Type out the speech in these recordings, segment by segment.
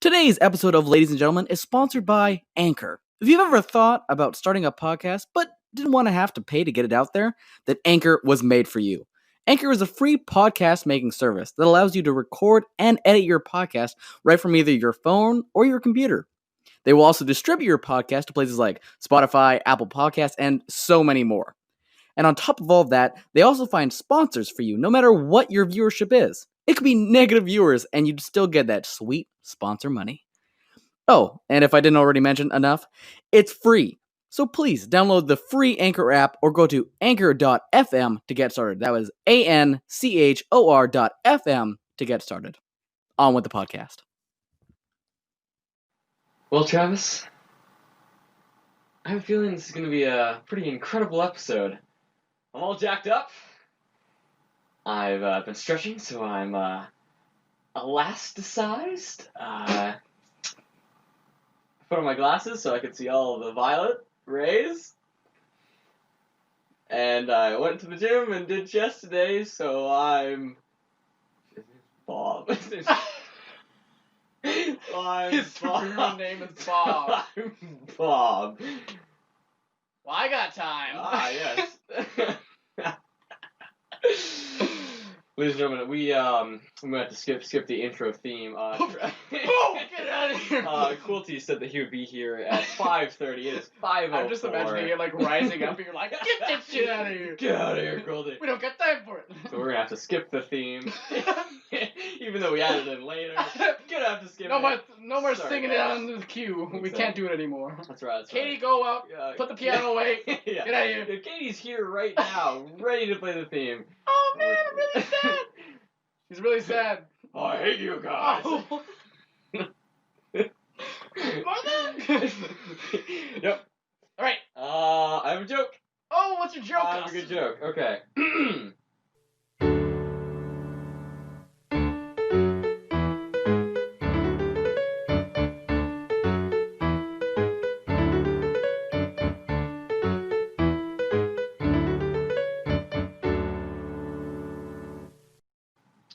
Today's episode of Ladies and Gentlemen is sponsored by Anchor. If you've ever thought about starting a podcast but didn't want to have to pay to get it out there, then Anchor was made for you. Anchor is a free podcast making service that allows you to record and edit your podcast right from either your phone or your computer. They will also distribute your podcast to places like Spotify, Apple Podcasts, and so many more. And on top of all of that, they also find sponsors for you no matter what your viewership is. It could be negative viewers and you'd still get that sweet sponsor money. Oh, and if I didn't already mention enough, it's free. So please download the free Anchor app or go to anchor.fm to get started. That was ANCHOR.FM to get started. On with the podcast. Well, Travis, I have a feeling this is going to be a pretty incredible episode. I'm all jacked up. I've been stretching, so I'm elasticized. Put on my glasses so I could see all of the violet rays. And I went to the gym and did chest today, so I'm Bob. His real name is Bob. I'm Bob. Well, I got time. Yes. Ladies and gentlemen, we have to skip the intro theme. Boom! Get out of here! Quilty said that he would be here at 5:30. It is 5:04. I'm just imagining it like rising up and you're like, get that shit out of here! Get out of here, Quilty. We don't got time for it. So we're gonna have to skip the theme, even though we added it in later. Gonna have to skip No it. more Sorry, singing guys. it on the cue. We can't do it anymore. That's right. Katie, go up. Put the piano away. Yeah. Get out of here. Katie's here right now, ready to play the theme. Oh man, I'm really sad. He's really sad. I hate you guys. Oh. Yep. All right. I have a joke. Oh, what's your joke? I have a good joke. Okay.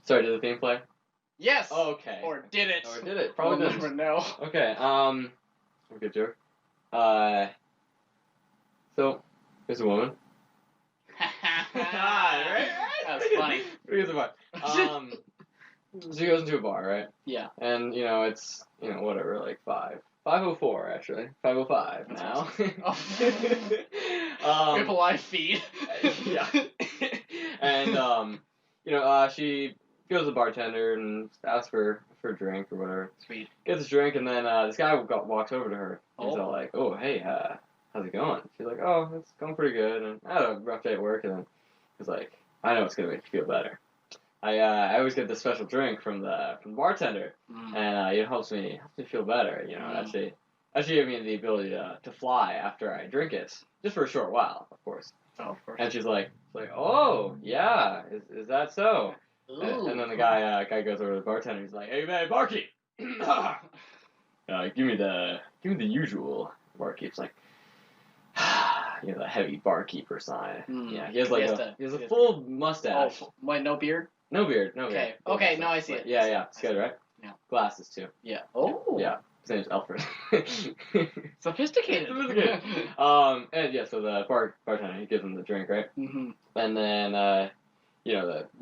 Sorry, did the theme play? Yes. Okay. Or did it? Or did it? Probably we'll didn't. never know. Okay, good joke. So, there's a woman. Right? That was funny. Here's a bar. She goes into a bar, right? Yeah. And, it's, whatever, like 5:04, actually. 5:05 now. We have a live feed. Yeah. And, she goes to the bartender and asks for a drink or whatever. Sweet. Gets a drink, and then this guy walks over to her. He's Oh. all like, "Oh, hey, how's it going?" She's like, "Oh, it's going pretty good." And I had a rough day at work, and then he's like, "I know it's gonna make you feel better. I always get this special drink from the bartender, and it helps me feel better. It actually gave me the ability to fly after I drink it, just for a short while, of course." Oh, of course. And she's like, "Oh, yeah, is that so?" And then the guy goes over to the bartender. He's like, "Hey man, barkeep, give me the usual." Barkeep's like, the heavy barkeeper sign. Yeah, he has like a full mustache. Oh, wait, no beard? No beard. Okay, Full okay, mustache. no, I see it. Yeah, it's good, right? Yeah. Glasses too. Yeah. Oh. Yeah. His name's Alfred. Sophisticated. And yeah, so the bartender, he gives him the drink, right? Mm-hmm. And then, the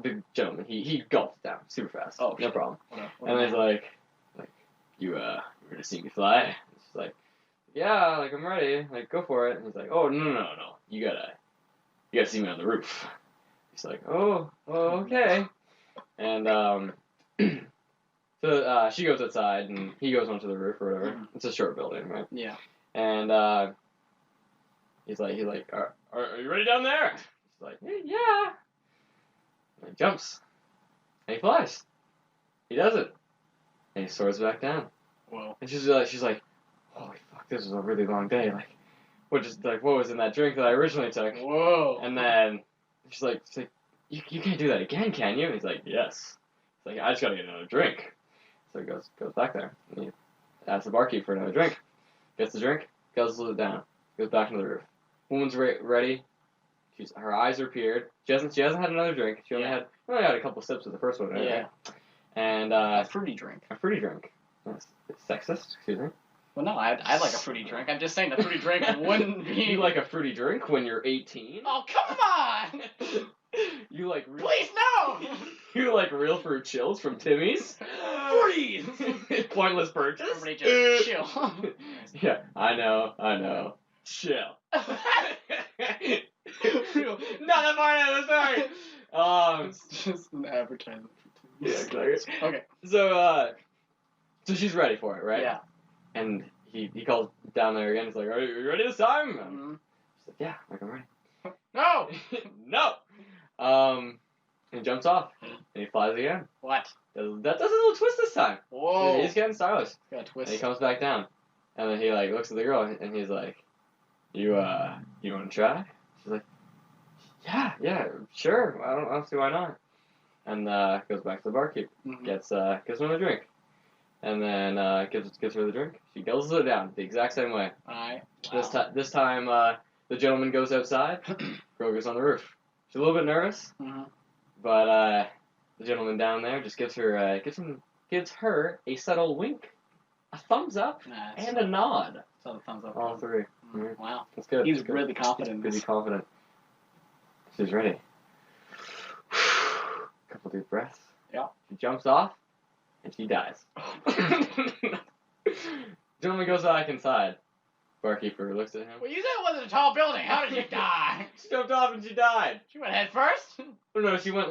big gentleman, he gulps it down super fast. Oh, no problem. What And then he's like, you ready to see me fly? And she's like, yeah, like, I'm ready. Like, go for it. And he's like, oh, no. You gotta see me on the roof. He's like, oh, okay. And, so, she goes outside, and he goes onto the roof or whatever. Mhm. It's a short building, right? Yeah. And, he's like, are you ready down there? She's like, yeah. And he jumps. And he flies. He does it. And he soars back down. Whoa. And she's like, holy fuck, this was a really long day. Like, what was in that drink that I originally took? Whoa. And then she's like, you can't do that again, can you? And he's like, yes. He's like, I just gotta get another drink. So he goes back there. And he asks the barkeep for another drink. Gets the drink, guzzles it down, goes back to the roof. Woman's ready. Her eyes are peeled. She hasn't had another drink. She only had a couple sips of the first one. Right? Yeah. And A fruity drink. a fruity drink. Yes. Sexist, excuse me. Well, no, I'd like a fruity drink. I'm just saying the fruity drink wouldn't be... You like a fruity drink when you're 18? Oh, come on! You like real... Please, no! You like real fruit chills from Timmy's? Freeze! Pointless purchase? Everybody just chill. Yeah, I know. Chill. Not that far out of the story! It's just an advertisement for Yeah, exactly. Okay. So she's ready for it, right? Yeah. And he calls down there again. He's like, are you ready this time? Mm-hmm. She's like, yeah, I'm ready. No! No! And he jumps off. And he flies again. What? That does a little twist this time. Whoa. He's getting stylish. Got a And twist. he comes back down. And then he looks at the girl and he's like, you want to try? She's like, yeah, sure. I don't see why not. And goes back to the barkeep. Mm-hmm. Gives him a drink. And then gives her the drink. She guzzles it down the exact same way. Alright. Wow. This time the gentleman goes outside. Girl goes on the roof. She's a little bit nervous, Mm-hmm. but the gentleman down there just gives her a subtle wink, a thumbs up, and a nod. So the thumbs up. All three. Mm-hmm. Wow. That's good. He's That's good. really confident. Really confident. She's ready. Couple deep breaths. Yeah. She jumps off, and she dies. Gentleman goes back inside. Barkeeper looks at him. Well, you said it wasn't a tall building. How did you die? She jumped off and she died. She went head first? Oh no, she went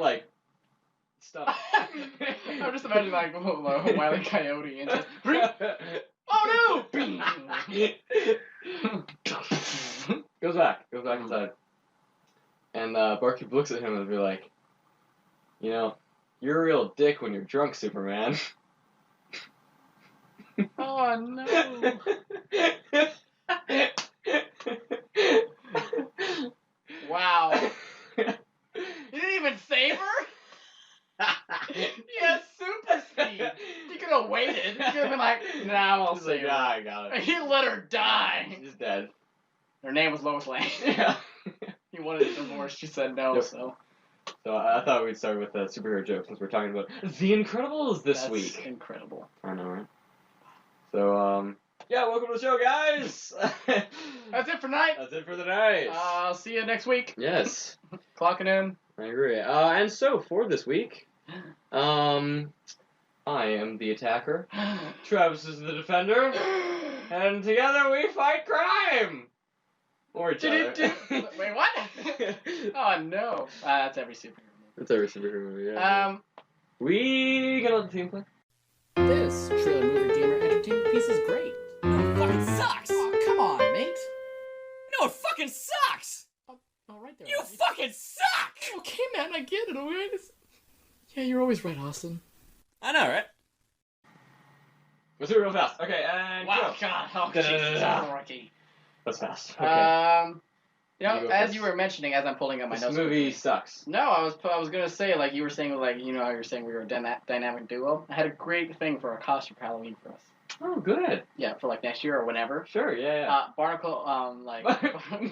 stuff. I'm just imagining a Wile E. Coyote and just... Oh no! Goes back inside. And Barkeep looks at him and be like, you're a real dick when you're drunk, Superman. Oh no! Wow. You didn't even save her? Yeah, super speed. You could have waited. You could have been like, nah, I'll She's save like, her. I got it. He let her die. She's dead. Her name was Lois Lane. Yeah. He wanted a divorce. She said no, Yep. so. So I thought we'd start with superhero jokes since we're talking about The Incredibles this That's week. incredible. I know, right? So, yeah, welcome to the show, guys! That's it for night. That's it for the night. I'll see you next week. Yes. Clocking in. I agree. And so, for this week, I am the attacker. Travis is the defender. And together we fight crime! Or each other. Wait, what? Oh, no. That's every superhero movie. It's every superhero movie, yeah. We gonna let the team play? This trailer movie gamer entertainment piece is great. No, it fucking sucks! Oh, come on, mate. No, it fucking sucks! Oh, right there. You fucking suck! Okay, man, I get it, alright? Yeah, you're always right, Austin. I know, right? Let's do it real fast. Okay, and Wow, go. God. Oh, Da-da-da-da. Jesus. Rocky. That's fast. Okay. You know, You go as first. you were mentioning, as I'm pulling up my This notes. movie sucks. No, I was gonna say, like you were saying, like you know how you're saying we were a dynamic duo. I had a great thing for a costume for Halloween for us. Oh, good. Yeah, for like next year or whenever. Sure, yeah. Barnacle, like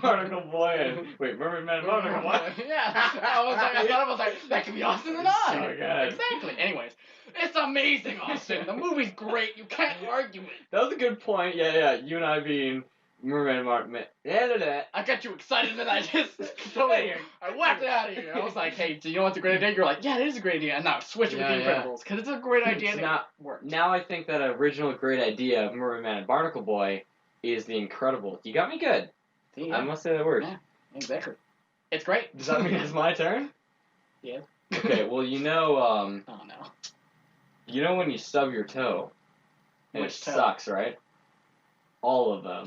Barnacle Boy and... Wait, Mermaid Man, Barnacle Boy? Yeah, I thought that could be Austin and I. So good. Exactly. Anyways, it's amazing, Austin. The movie's great. You can't argue it. That was a good point. Yeah. You and I being Mermaid Martin. I got you excited and I just totally, I whacked it out of you. I was like, hey, do you know what's a great idea? You're like, yeah, it is a great idea. And now switch it with The Incredibles because it's a great idea. It's and not- it worked. Now I think that original great idea of Mermaid Man and Barnacle Boy is The Incredibles. You got me good. See, I must say that word. Yeah, exactly. It's great. Does that mean it's my turn? Yeah. Okay, well, Oh no. you know when you stub your toe, and Which it toe? sucks, right? All of them.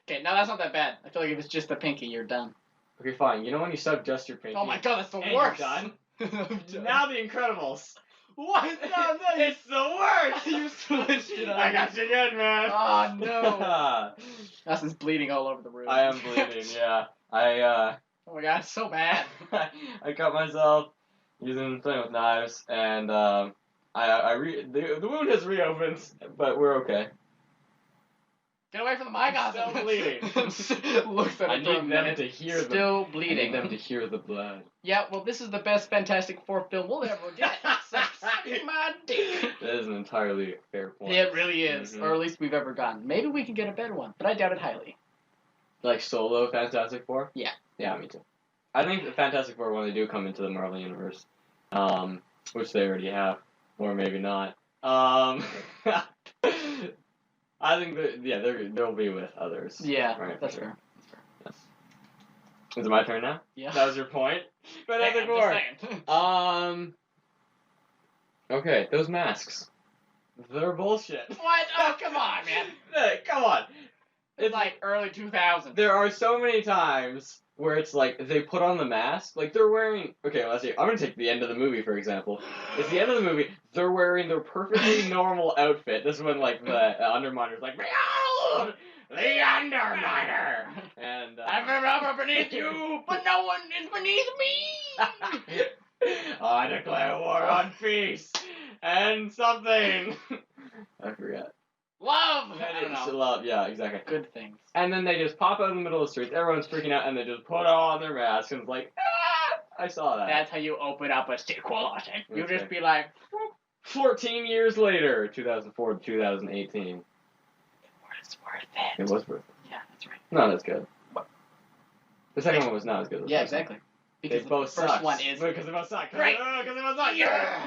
Okay, now that's not that bad. I feel like if it's just the pinky, you're done. Okay, fine. You know when you stub just your pinky? Oh my god, that's the and worst. You're done? Now, Now The Incredibles. what? No, It's the worst. you switched it on. I got you good, man. Oh no. Austin's bleeding all over the room. I am bleeding. Yeah. I Oh my god, it's so bad. I cut myself playing with knives, and the wound has reopened, but we're okay. Get away from the mic, I'm Austin. still bleeding. Looks at I it for a need them minute. to hear Still I bleeding. need them to hear the blood. Yeah, well, this is the best Fantastic Four film we'll ever get. Suck my dick. That is an entirely fair point. It really is, Mhm. or at least we've ever gotten. Maybe we can get a better one, but I doubt it highly. Like solo Fantastic Four? Yeah. Yeah, me too. I think the Fantastic Four, when they do come into the Marvel Universe, which they already have, or maybe not, I think that, yeah, they'll be with others. Yeah, Right, that's for sure. fair. Yes. Is it my turn now? Yeah. That was your point? Fantastic I'm Four. just saying. Okay, those masks. They're bullshit. What? Oh, come on, man. Hey, come on. It's like early 2000s. There are so many times where it's like they put on the mask, like they're wearing. Okay, let's see. I'm gonna take the end of the movie for example. It's the end of the movie. They're wearing their perfectly normal outfit. This is when like the Underminer's like, behold the Underminer, and I'm up beneath you, but no one is beneath me. I declare war on peace and something. I forgot. Love. I don't know. Love, yeah, exactly. Good things. And then they just pop out in the middle of the streets. Everyone's freaking out, and they just put on their masks, and it's like, I saw that. That's how you open up a sequel. You Okay. just be like, 14 years later, 2004 to 2018. it's worth it. It was worth it. Yeah, that's right. Not as good. The second one was not as good as the Yeah, first one. exactly. They Because both the first suck. one is Because they both suck. great. Because they both suck. Yeah.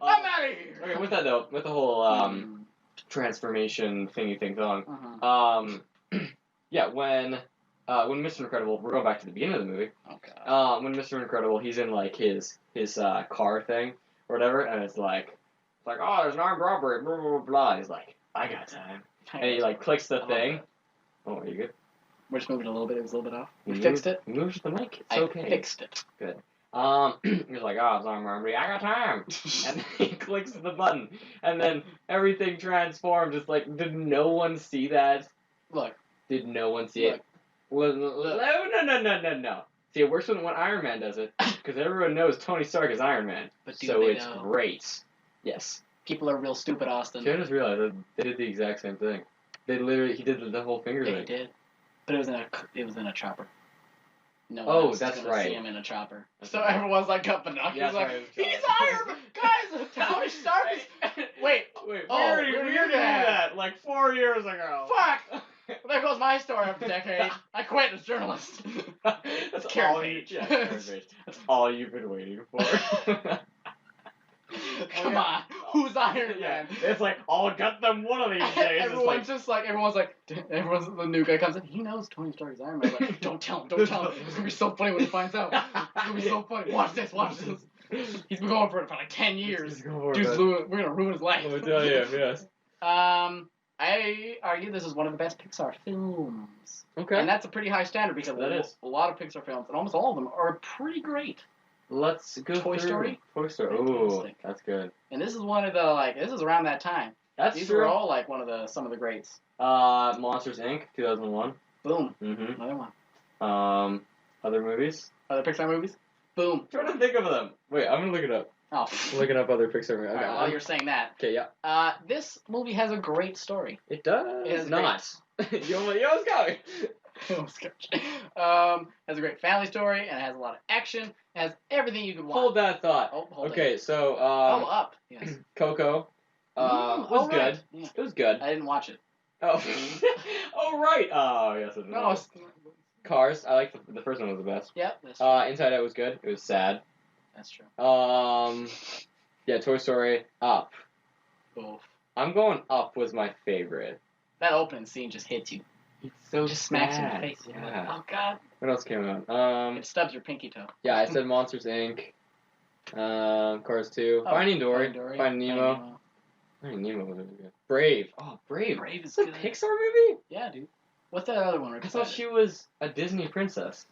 Um, I'm out of here. okay, with that though, with the whole transformation thingy thing going, yeah, when Mr. Incredible, we're going back to the beginning of the movie. Oh god. When Mr. Incredible, he's in like his car thing or whatever, and it's like, oh, there's an armed robbery, blah blah blah blah. He's like, I got time, and he like clicks the I love thing. that. Oh, are you good? We're just moving a little bit. It was a little bit off. We You fixed moved- it. You moved the mic. It's I okay. fixed it. Good. He's like, oh, it's armed robbery. I got time, and then he clicks the button, and then everything transforms. It's like, did no one see that? Look. Did no one see Look. it? No. See, it works when Iron Man does it, because everyone knows Tony Stark is Iron Man. But do so they it's know? great. Yes. People are real stupid, Austin. See, I just realized that they did the exact same thing. He did the whole finger Yeah, thing. he did. But it was in a chopper. No Oh, one else that's is gonna right. see him in a chopper. That's So right. everyone's like got binoculars, Yeah, that's like, right, he's Iron Man! Guys, Tony Stark is... Wait, we Oh, already we did did that like 4 years ago. fuck! There goes my story of the decade. I quit as journalist. That's Karen all Page. Yeah, Karen Page. That's all you've been waiting for. Come on, who's Iron Yeah, Man? it's like, I'll get them one of these days. Everyone's the new guy comes in, he knows Tony Stark is Iron Man. Like, don't tell him. It's gonna be so funny when he finds out. It's gonna be so funny. Watch this. He's been going for it for like 10 years. We're gonna ruin his life. Let me tell you, yes. I argue this is one of the best Pixar films. Okay. And that's a pretty high standard because That is. a lot of Pixar films, and almost all of them, are pretty great. Let's go Toy through. Story? Toy Story. Ooh, Fantastic. that's good. And this is one of the, this is around that time. That's These true. were all, some of the greats. Monsters, Inc., 2001. Boom. Mm-hmm. Another one. Other movies? Other Pixar movies? Boom. I'm trying to think of them. Wait, I'm gonna look it up. Oh. I'm looking up other Pixar movies. Alright, while you're saying that, Okay, yeah. this movie has a great story. It does. It has not. You almost got me. Has a great family story, and it has a lot of action. It has everything you could want. Hold that thought. Oh, hold Okay, it. so Up. Yes. Coco was oh, good. right. Yeah. It was good. I didn't watch it. Oh, oh right. Oh yes. It No, was. Cars. I like the first one was the best. Yep. That's true. Inside Out was good. It was sad. That's true. Yeah, Toy Story. Up. Both. I'm going Up was my favorite. That opening scene just hits you. It's so Just smacks you in the sad. face. Yeah. Oh God. What else came out? It stubs your pinky toe. Yeah, I said Monsters Inc. Cars 2. Oh, Finding Dory. Finding Nemo. Nemo. Finding Nemo was really good. Brave. Oh, Brave. Brave is It's a good. Pixar movie? Yeah, dude. What's that other one? Right I thought beside she it? was a Disney princess.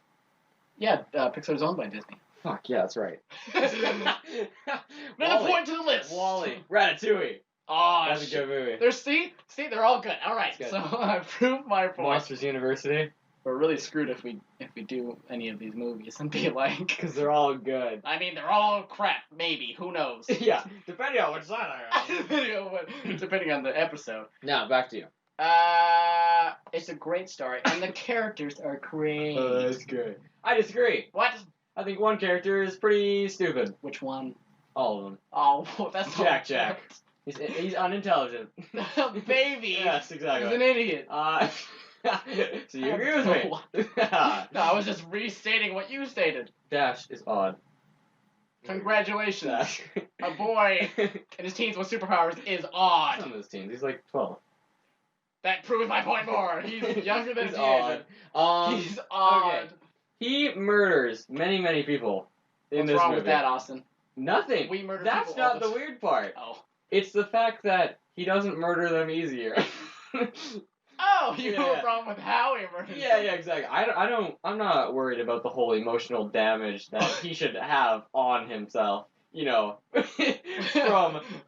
Yeah, Pixar's owned by Disney. Fuck, yeah, that's right. Another Wall-E. point to the list. Wall-E. Ratatouille. Oh, That's a shit. good movie. There's see, they're all good. All right, It's so good. I proved my point. Monsters University. We're really screwed if we do any of these movies and be like, Because they're all good. I mean, they're all crap. Maybe, who knows? Yeah, depending on which side I am. Depending on the episode. Now, back to you. It's a great story, and the characters are great. That's good. I disagree. What? I think one character is pretty stupid. Which one? All of them. Oh, that's Jack. He's unintelligent. Baby. Yes, exactly. He's an idiot. So you agree with me? No, I was just restating what you stated. Dash is odd. Congratulations. Dash. A boy in his teens with superpowers is odd. Some of his teens. He's like 12. That proves my point more. He's younger than He's a teenager. odd. He's odd. Okay. He murders many people in What's this wrong movie. with that, Austin? Nothing. We murder That's people not all the the weird part. Oh. It's the fact that he doesn't murder them easier. Oh, you have Yeah. a problem with how he murders Yeah, them. yeah, exactly. I'm not worried about the whole emotional damage that he should have on himself. You know,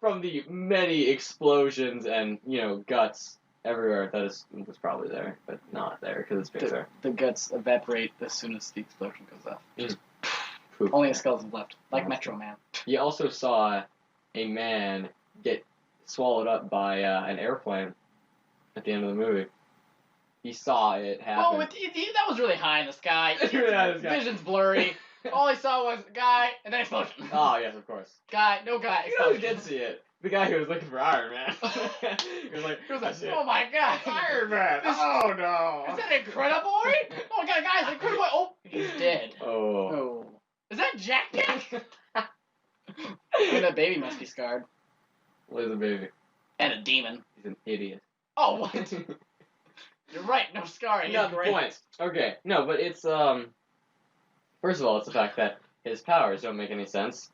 from the many explosions and guts everywhere. That was probably there, but not there because it's Pixar. The guts evaporate as soon as the explosion goes off. Mm. Only a skeleton left, like Awesome. Metro Man. You also saw a man get swallowed up by an airplane at the end of the movie. He saw it happen. Oh, that was really high in the sky. Yeah, this guy. Vision's blurry. All I saw was a guy and then explosion. Oh, yes, of course. No guy. You know who Explosion. did see it? The guy who was looking for Iron Man. He was like, Oh my god. Iron Man! Oh, no! Is that Incrediboy? Oh my god, guys, Incrediboy. Oh, he's dead. Oh. Oh. Is that Jack Jack? And that baby must be scarred. What is a baby? And a demon. He's an idiot. Oh, what? You're right, no scarring. Not the point. Okay, no, but it's, first of all, it's the fact that his powers don't make any sense.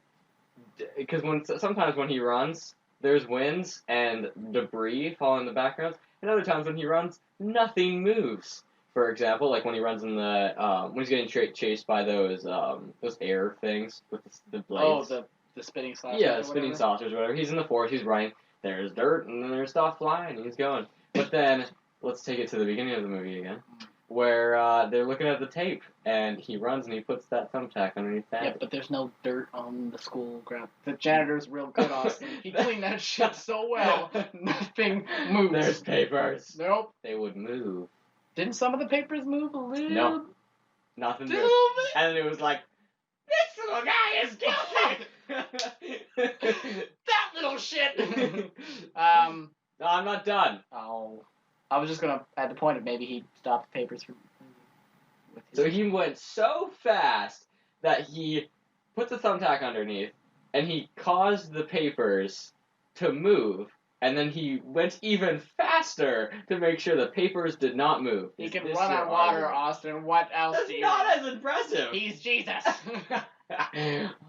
Because sometimes when he runs, there's winds and debris fall in the background, and other times when he runs, nothing moves. For example, like when he runs in the, when he's getting chased by those air things with the blades. Oh, the spinning saucers. Yeah, spinning saucers or whatever. He's in the forest, he's running, there's dirt, and then there's stuff flying, and he's going. But then, let's take it to the beginning of the movie again, where they're looking at the tape, and he runs and he puts that thumbtack underneath that. Yeah, but there's no dirt on the school ground. The janitor's real good, Austin. He cleaned that shit so well, nothing moves. There's papers. Nope. They would move. Didn't some of the papers move a little? No. Nothing Little moved. bit? And it was like, this little guy is guilty! That little shit! No, I'm not done. Oh. I was just gonna add the point of maybe he stopped the papers from with his... So he went so fast that he put the thumbtack underneath, and he caused the papers to move, and then he went even faster to make sure the papers did not move. He Is can this run your on water, argument? Austin. What else That's do you not want? as impressive. He's Jesus.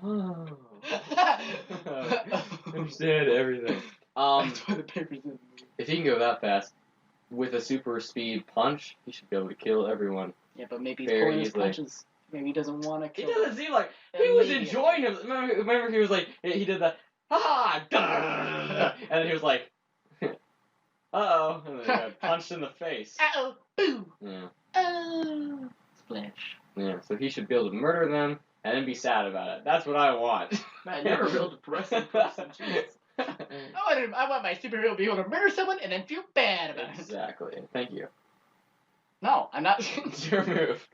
Oh. Understand everything. That's why the papers didn't move. If he can go that fast with a super speed punch, he should be able to kill everyone. Yeah, but maybe he's Very pulling his easily. punches. Maybe he doesn't want to He kill doesn't seem like he was immediately. enjoying him. Remember he was like he did the ha and then he was like, uh-oh, and then he got punched in the face. Uh-oh. Boo. Yeah, Oh. Splash. yeah. So he should be able to murder them and then be sad about it. That's what I want. Man, you're a real depressing person. Jesus. I want my superhero to be able to murder someone and then feel bad about it. Exactly. Thank you. No, I'm not. It's your move.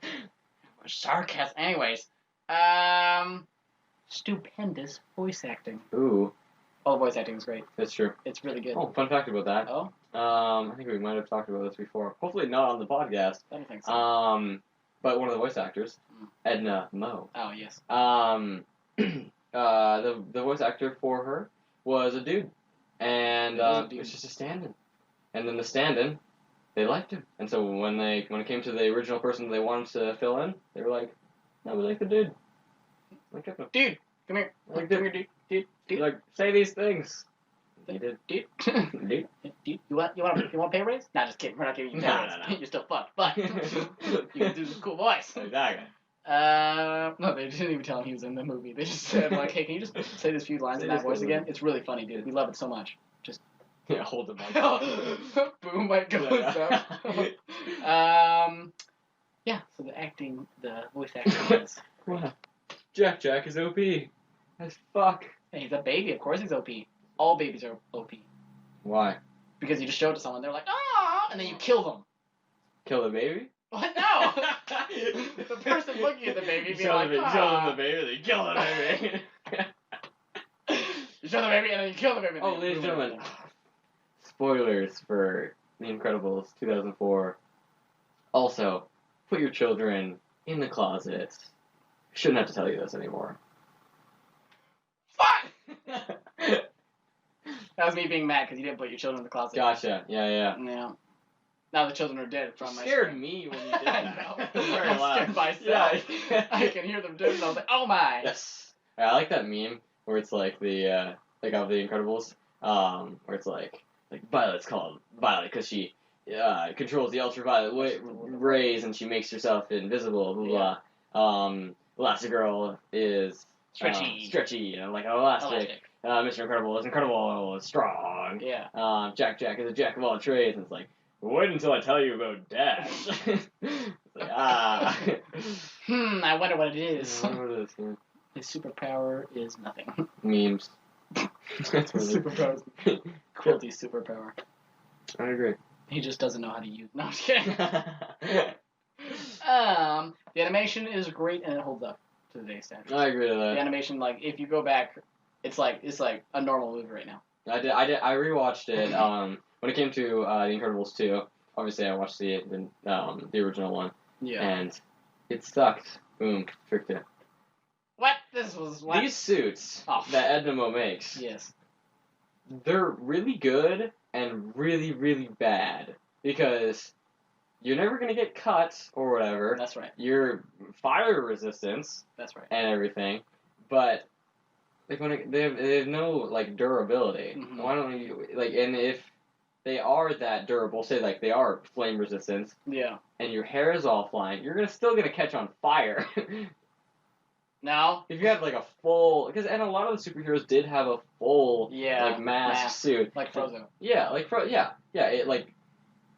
Sarcasm. Anyways, stupendous voice acting. Ooh, All the voice acting is great. that's true. It's really good. Oh, fun fact about that. Oh, I think we might have talked about this before. Hopefully not on the podcast. I don't think so. But one of the voice actors, Edna Mo. Oh yes. The voice actor for her was a dude, and It is a dude. it was just a stand-in. And then the stand-in, they liked him, and so when it came to the original person they wanted to fill in, they were like, "No, we like the dude. We kept him. Dude, come here. Like Come here, dude. Dude. Like say these things." He did. Dude. Dude. Dude, you want pay raise? Nah, just kidding. We're not giving you pay No, raise. no, no. You're still fucked. But you can do this cool voice. Exactly. No, they didn't even tell him he was in the movie. They just said like, "Hey, can you just say these few lines Say in that this voice cool again?" movie. It's really funny, dude. We love it so much. Yeah, hold him on. Boom! Mic goes Yeah. up. Yeah. So the voice acting is. Wow. Jack is OP. As fuck. Hey, he's a baby. Of course he's OP. All babies are OP Why? because you just show it to someone, they're like, "Ah," and then you kill them. Kill the baby? What? No. The person looking at the baby You being show like, them, "Ah." show them the baby, they kill the baby. You show the baby and then you kill the baby. Oh, ladies and gentlemen, spoilers for The Incredibles 2004. Also, put your children in the closet. Shouldn't have to tell you this anymore. Fuck! That was me being mad because you didn't put your children in the closet. Gotcha. Yeah. Yeah. Now the children are dead from my Scared scream. me when you did I that. know. It was very I'm loud. scared myself. Yeah. I can hear them doing it. And I was like, oh my. Yes. I like that meme where it's like the like of The Incredibles, where it's like Violet's called Violet because she controls the ultraviolet rays and she makes herself invisible. Blah blah. Elastigirl is stretchy, like elastic. Mr. Incredible is incredible, is strong. Yeah. Jack is a jack of all trades, and it's like, wait until I tell you about Dash. It's like, I wonder what it is. I don't know what it is, yeah. His superpower is nothing. Memes. That's His really superpower is cruelty superpower. I agree. He just doesn't know how to use. No, I'm just kidding. The animation is great and it holds up to today's standards. I agree with The that. animation, like, if you go back, it's like a normal movie right now. I rewatched it when it came to The Incredibles 2. Obviously, I watched the original one, and it sucked. Boom, tricked it. What? This was what? These suits that Ednamo makes, Yes. they're really good and really, really bad because you're never gonna get cut or whatever. That's right. You're fire resistance That's right. and everything, but like they have no like durability. Mhm. Why don't you like? And if they are that durable, say like they are flame resistant, Yeah. and your hair is all flying, you're still gonna catch on fire. No. If you have like a full, and a lot of the superheroes did have a full like mask suit, Like Frozen. Yeah, like it like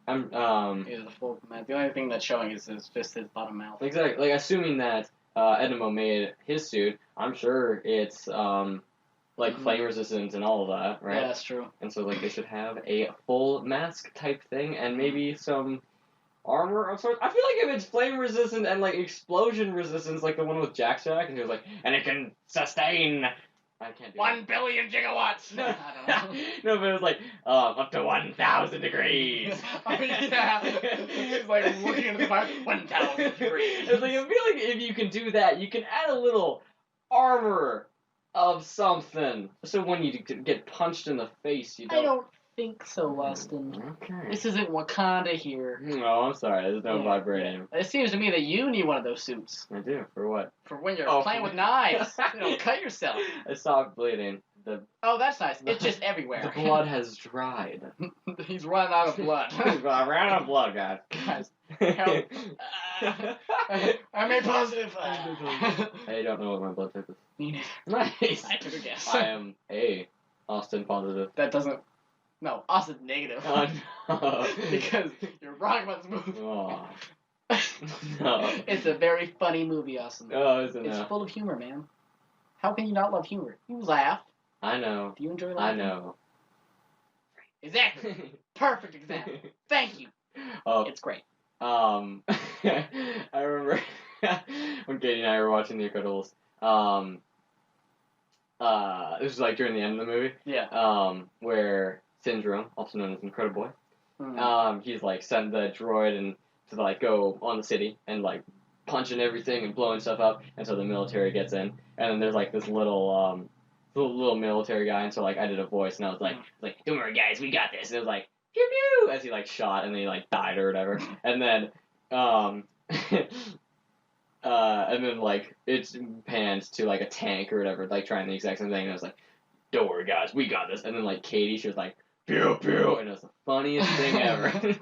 I'm He has a full mask. The only thing that's showing is just his bottom mouth. exactly like assuming that Ednamo made his suit, I'm sure it's like flame resistant and all of that, right? Yeah, that's true. And so like they should have a full mask type thing and maybe some armor of sorts. I feel like if it's flame resistant and like explosion resistance, like the one with Jack, and he was like, and it can sustain. I can't do 1 billion gigawatts. No, I don't know. no, but it was like up to 1,000 degrees. Oh yeah. It's like looking into the fire. 1,000 degrees. It's like I feel like if you can do that, you can add a little armor of something, so when you get punched in the face, you don't. I don't think so, Austin. Okay. This isn't Wakanda here. No, I'm sorry. There's no vibranium. It seems to me that you need one of those suits I do. For what? for when you're Oh, playing for- with knives. Cut yourself. I stopped bleeding. The Oh, that's nice. It's just everywhere. blood has dried. He's running out of blood. I ran out of blood, guys. Guys, help. I'm A positive. I don't know what my blood type is. Me neither. Nice. I took a guess. I am A. Austin positive. That doesn't. No, Austin's negative. Oh, no. Because you're wrong about this movie. Oh, no. It's a very funny movie, Austin. Oh, isn't It's it? full of humor, man. How can you not love humor? You laugh. I know. Do you enjoy I laughing? know. Exactly. Perfect example. Thank you. Oh, It's great. I remember when Katie and I were watching The Incredibles. This was like during the end of the movie. Yeah. Where Syndrome, also known as Incrediboy, Mm. he's like sent the droid and to like go on the city and like punching everything and blowing stuff up, and so the military gets in, and then there's like this little military guy, and so like I did a voice and I was like don't worry guys, we got this, and it was like pew pew as he like shot and then he like died or whatever, and then and then like it pans to like a tank or whatever, like trying the exact same thing, and I was like, don't worry guys, we got this, and then like Katie, she was like pew pew, and it was the funniest thing ever.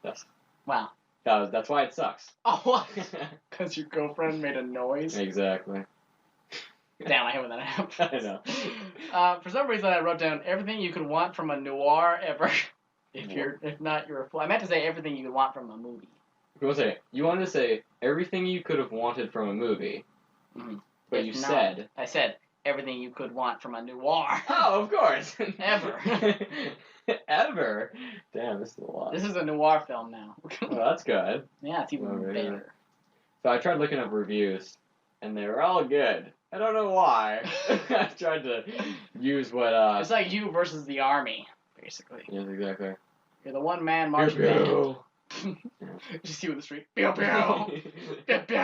Yes. Wow. That's why it sucks. Oh, what? Because your girlfriend made a noise? Exactly. Damn, I hate when that happens. I know. For some reason, I wrote down everything you could want from a noir ever. If not, you're a fool. I meant to say everything you could want from a movie. You wanted to say everything you could have wanted from a movie, but If you not, said I said everything you could want from a noir. oh, of course. Ever. Ever. Damn, this is a lot. This is a noir film now. Well, that's good. Yeah, it's even Oh, really? better. So I tried looking up reviews, and they were all good. I don't know why. I tried to use what. It's like you versus the army, basically. Yes, exactly. You're the one-man marching band. Just you in the street. Pew pew. Pew pew.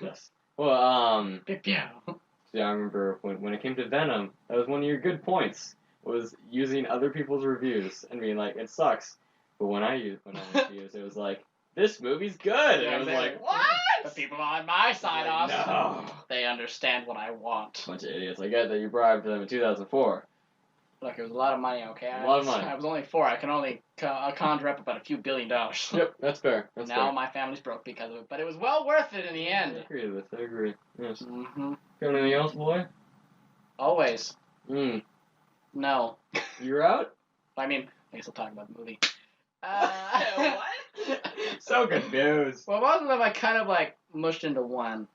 Yes. Well, Pew pew. yeah, I remember when it came to Venom, that was one of your good points. Was using other people's reviews and being like, it sucks. But when I reviewed, it was like, this movie's good. Yeah, and I was exactly. like, what? The people on my side, Austin. No. They understand what I want. Bunch of idiots. I get that you bribed them in 2004. Look, it was a lot of money, okay? A lot of money. I was only 4. I can only conjure up about a few $1 billion. Yep, that's fair. That's now fair. my family's broke because of it, but it was well worth it in the I end. agree with this. I agree. Yes. Mm-hmm. Got anything else, boy? Always. No. You're out? I mean, I guess we'll talk about the movie. What? So confused. Well, most of them I kind of like mushed into one.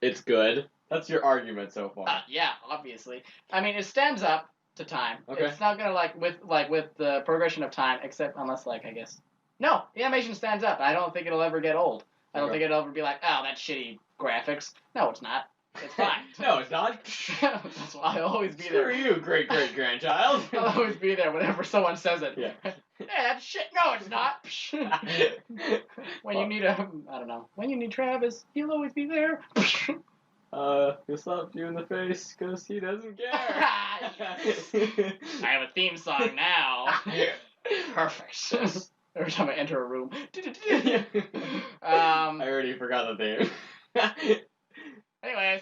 It's good. That's your argument so far. Yeah, obviously. I mean, it stands up to time. Okay. It's not gonna with the progression of time, except unless I guess. No, the animation stands up. I don't think it'll ever get old. I don't think it'll ever be like, oh, that's shitty graphics. No, it's not. It's fine. No, it's not. That's why I'll always be Screw there. you, great-great-grandchild. I'll always be there whenever someone says it. Yeah. Hey, that's shit. No, it's not. When you need I don't know. When you need Travis, he'll always be there. He'll slap you in the face because he doesn't care. I have a theme song now. Perfect. Every time I enter a room. I already forgot the theme. Anyways.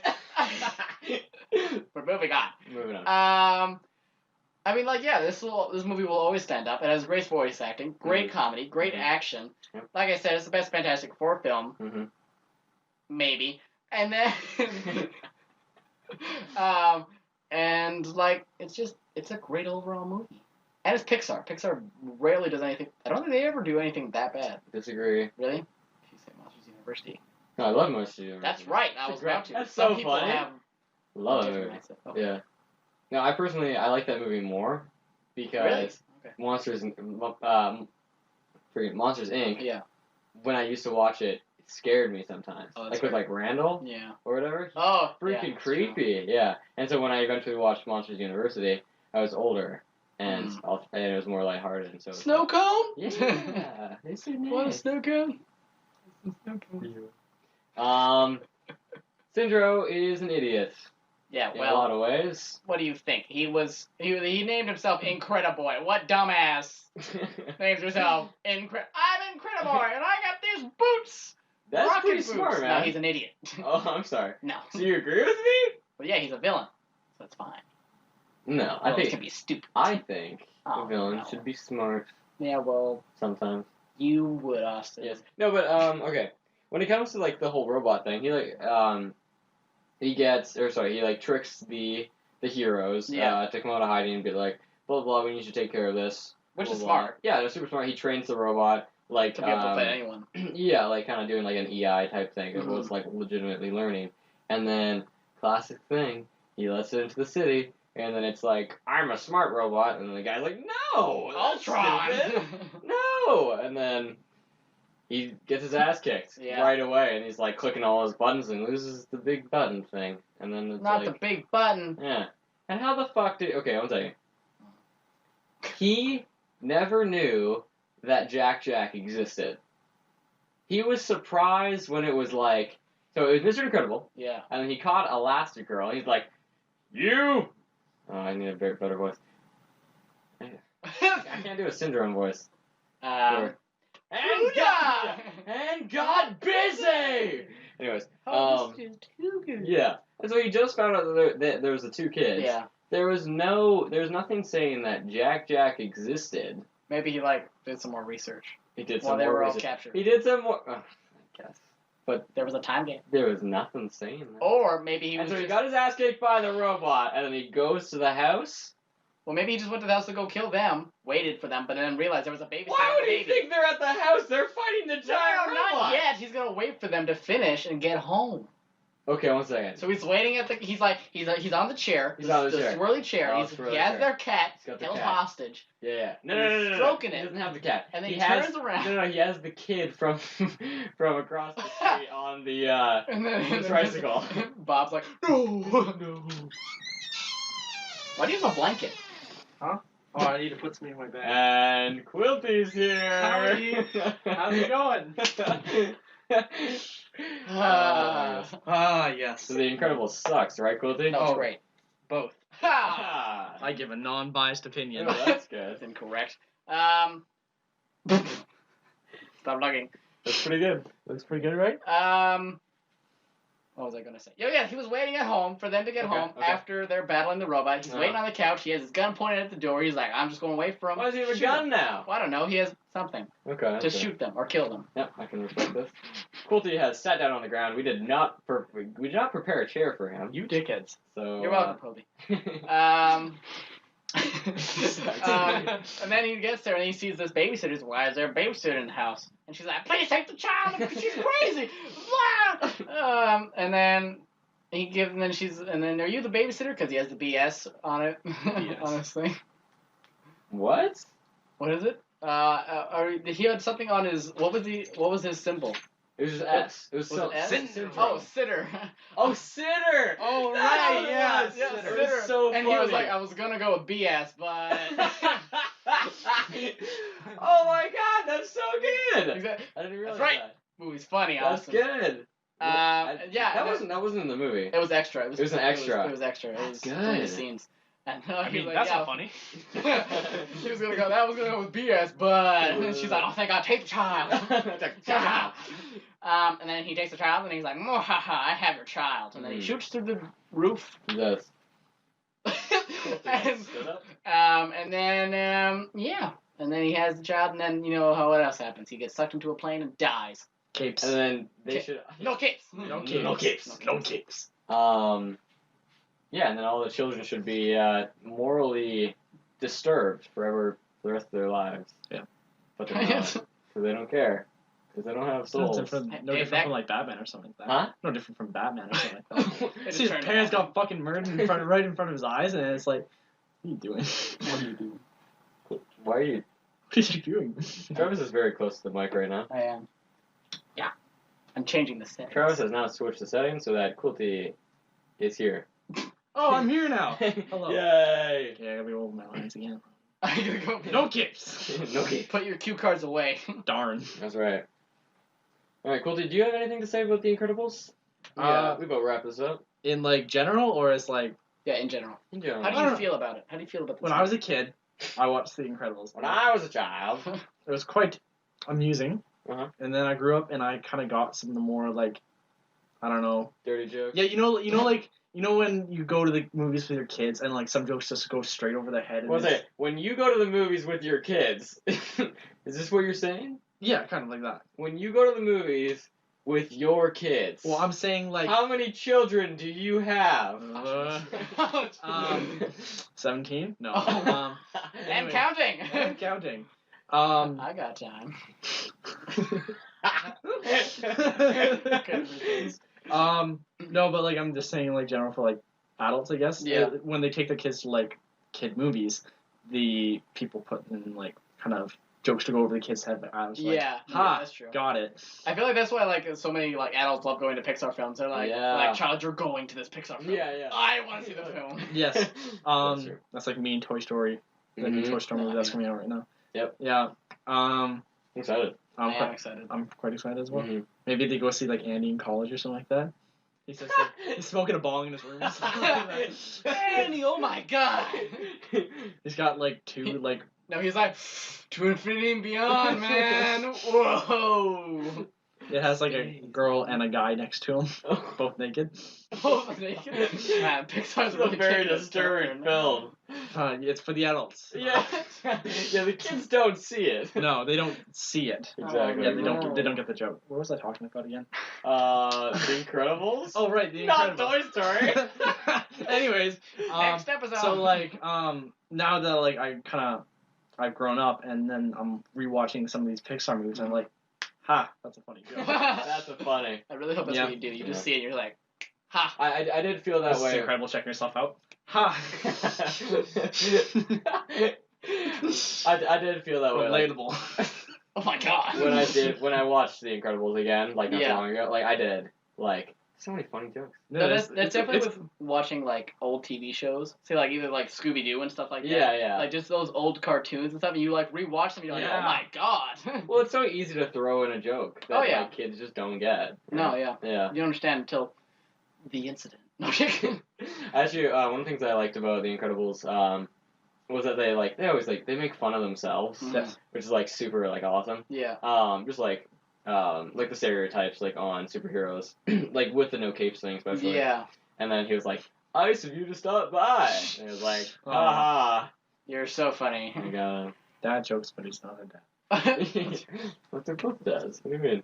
We're moving on. Moving on. I mean, like, yeah, this movie will always stand up. It has great voice acting, great comedy, great action. Yep. Like I said, it's the best Fantastic Four film, Mm-hmm. maybe. And then, and like, it's a great overall movie. And it's Pixar. Pixar rarely does anything. I don't think they ever do anything that bad. Disagree. Really? If you say Monsters University. No, I love Monsters University. That's right. I was about to. That's Some so people funny. have Love different it. mindset. Okay. Yeah. No, I personally like that movie more because Really? Okay. Monsters Inc. Yeah. When I used to watch it, it scared me sometimes. Oh, that's like with fair. like Randall Yeah. or whatever. Oh, Freaking yeah, that's true. creepy. Yeah. And so when I eventually watched Monsters University, I was older and it was more lighthearted. And so Snow cone? Yeah. It's so nice. What a snow cone? Syndro is an idiot. Yeah, In a lot well, of ways. what do you think? He named himself Incrediboy. What dumbass names himself I'm Incrediboy, and I got these boots. That's rocket pretty boots. smart, man. No, he's an idiot. Oh, I'm sorry. No. So you agree with me? But yeah, he's a villain, so it's fine. No, Villains can be stupid. I think Oh, a villain no. should be smart Yeah, well, sometimes. you would, Austin. Yes. No, but okay. When it comes to like the whole robot thing, he tricks the heroes Yeah. to come out of hiding and be like, blah blah, we need to take care of this. Which blah, is blah. smart. Yeah, they're super smart. He trains the robot like To be able to play anyone. yeah, like kind of doing like an EI type thing. It Mhm. was like legitimately learning, and then classic thing, he lets it into the city. And then it's like, I'm a smart robot, and then the guy's like, no, that's Ultron! stupid. No, and then he gets his ass kicked Yeah. right away, and he's like clicking all his buttons and loses the big button thing, and then it's Not like, the big button. yeah. And how the fuck did? Okay, I'll tell you. He never knew that Jack existed. He was surprised when it was like, so it was Mr. Incredible, Yeah. and then he caught Elastigirl, and he's like, you. Oh, I need a better voice. I can't do a Syndrome voice. And got busy! Anyways, yeah. And so he just found out that there was the two kids. Yeah. There's nothing saying that Jack existed. Maybe he did some more research. He did While some they more were all research. captured. He did some more. I guess. But There was a time game. there was nothing saying that. Or maybe he and was so he just, got his ass kicked by the robot, and then he goes to the house. well, maybe he just went to the house to go kill them, waited for them, but then realized there was a baby. Why would he baby. think they're at the house? They're fighting the giant No, robot. not yet. He's gonna wait for them to finish and get home. Okay, 1 second. So he's waiting at the. He's on the chair. He's on the chair. Swirly chair. Oh, He swirly has chair. their cat He's got the held cat. hostage. Yeah. No, And he's stroking He it. doesn't have the cat. And then he has, turns around. No, he has the kid from across the street on the And then tricycle. Bob's like, no. Why do you have a blanket? Huh? Oh, I need to put something in my bag. And Quilty's here. Howdy. How's it going? Yes. So The Incredibles sucks, right, Quilty? No, it's great. Both. Ha! I give a non-biased opinion. Oh, that's good. That's incorrect. Stop looking. That's pretty good. Looks pretty good, right? What was I gonna say? Yeah, he was waiting at home for them to get home Okay. after they're battling the robot. He's waiting on the couch. He has his gun pointed at the door. He's like, I'm just gonna wait for him. Why does he have a Shoot gun him. now? Well, I don't know. He has something Okay. to shoot them or kill them. Yep, I can respect this. Quilty has sat down on the ground. We did not prepare a chair for him. You dickheads. So You're welcome, Kobe. And then he gets there and he sees this babysitter. He's, why is there a babysitter in the house? And she's like, please take the child because she's crazy. And then are you the babysitter? Because he has the BS on it. BS. On this thing. What? What is it? He had something on his. What was his symbol? It was just S. It was, Was so it S? syndrome. Oh, sitter. Oh, sitter. Oh, That's right, what it yeah, was. yeah, Sitter. sitter. It was so And funny. he was like, I was gonna go with BS, but. Oh my God, that's so good. Exactly. I didn't realize That's right. that. Movie's funny, That's awesome. good. Yeah, That wasn't in the movie. It was extra. It was an extra. It was extra. It That's was one of the good. scenes. And I he mean, was like, that's yeah. not funny. He was gonna go. That was gonna go with BS, but and she's like, oh, thank God, take the child. And then he takes the child and he's like, I have your child. And then he shoots through the roof. That's And then and then he has the child, and then what else happens? He gets sucked into a plane and dies. Capes. And then they Ca- should. No capes. No capes. capes. No capes. No capes. Yeah, and then all the children should be morally disturbed for the rest of their lives. Yeah. But they're not, because they don't care. Because they don't have No souls. different, Hey, different that- from like Batman or something like that. Huh? No different from Batman or something like that. It See, just his turned parents off. got fucking murdered right in front of his eyes, and it's like, what are you doing? What are you doing? Why are you... What are you doing? Travis is very close to the mic right now. I am. Yeah. I'm changing the settings. Travis has now switched the settings so that Quilty is here. Oh, I'm here now. Hello. Yay! Yeah, I gotta be over my lines again. I'm gonna go. No capes. No capes. Put your cue cards away. Darn. That's right. Alright, Quilty, do you have anything to say about The Incredibles? We about wrap this up. In like general, or it's like Yeah, in general. In general. How do I you don't feel about it? How do you feel about this? when I was a kid, I watched The Incredibles. When I was a child. It was quite amusing. Uh-huh. And then I grew up and I kind of got some of the more like, I don't know. Dirty jokes. Yeah, you know when you go to the movies with your kids and like some jokes just go straight over their head. And What's it's- it? When you go to the movies with your kids, is this what you're saying? Yeah, kind of like that. When you go to the movies with your kids, Well, I'm saying like how many children do you have? 17? No. Oh. And anyway. counting. I'm counting. I got time. No, but like I'm just saying like general for like adults, I guess. Yeah. When they take their kids to like kid movies, the people put in like kind of jokes to go over the kids' head. But I was like, Yeah, ha, that's true. got it. I feel like that's why like so many like adults love going to Pixar films. They're like, Yeah. child, you're going to this Pixar film. Yeah. I want to see the film. Yes. That's true. That's like me and Toy Story. The new Mhm. Toy Story movie that's coming out right now. Yep. Yeah. I'm excited. I'm I am quite, excited. I'm quite excited as well. Mhm. Maybe they go see like Andy in college or something like that. He's just like, he's smoking a bong in his room. Andy, oh my god! He's got like two like No, he's like, to infinity and beyond, man. Whoa. it has like a girl and a guy next to him, both naked. Both naked. Man, Pixar's It's a really very taking a disturbing turn. film. It's for the adults. Yeah, the kids don't see it. No, they don't see it. Exactly. Yeah, they don't get the joke. What was I talking about again? The Incredibles. Oh right, the Not Incredibles. Toy Story. Anyways, Next episode. so like now that like I've grown up and then I'm rewatching some of these Pixar movies and I'm like, ha, that's a funny joke. That's a funny. I really hope that's Yeah. what you do. You just see it and you're like, Ha. I did feel that This is way. incredible. Checking yourself out. Ha. I did feel that way. Like, Relatable. Oh my god. when I watched The Incredibles again, like not so Yeah. long ago, like I did, like so many funny jokes. No, that's definitely with watching like old TV shows. Say like either like Scooby Doo and stuff like that. Yeah. Like just those old cartoons and stuff, and you like rewatch them, and you're like, Yeah. oh my god. Well, it's so easy to throw in a joke that Oh, yeah. like, kids just don't get. No, yeah. Yeah. You don't understand until the incident. No. Actually, one of the things I liked about The Incredibles was that they always they make fun of themselves, Mhm. which is like super like awesome. Yeah. Just like the stereotypes like on superheroes, like with the no capes thing especially. Yeah. And then he was like, "Nice of you to stop by." And it was like, "Ha You're so funny. ha." Like, Dad jokes, but he's not a dad. what they're both dads. What do you mean?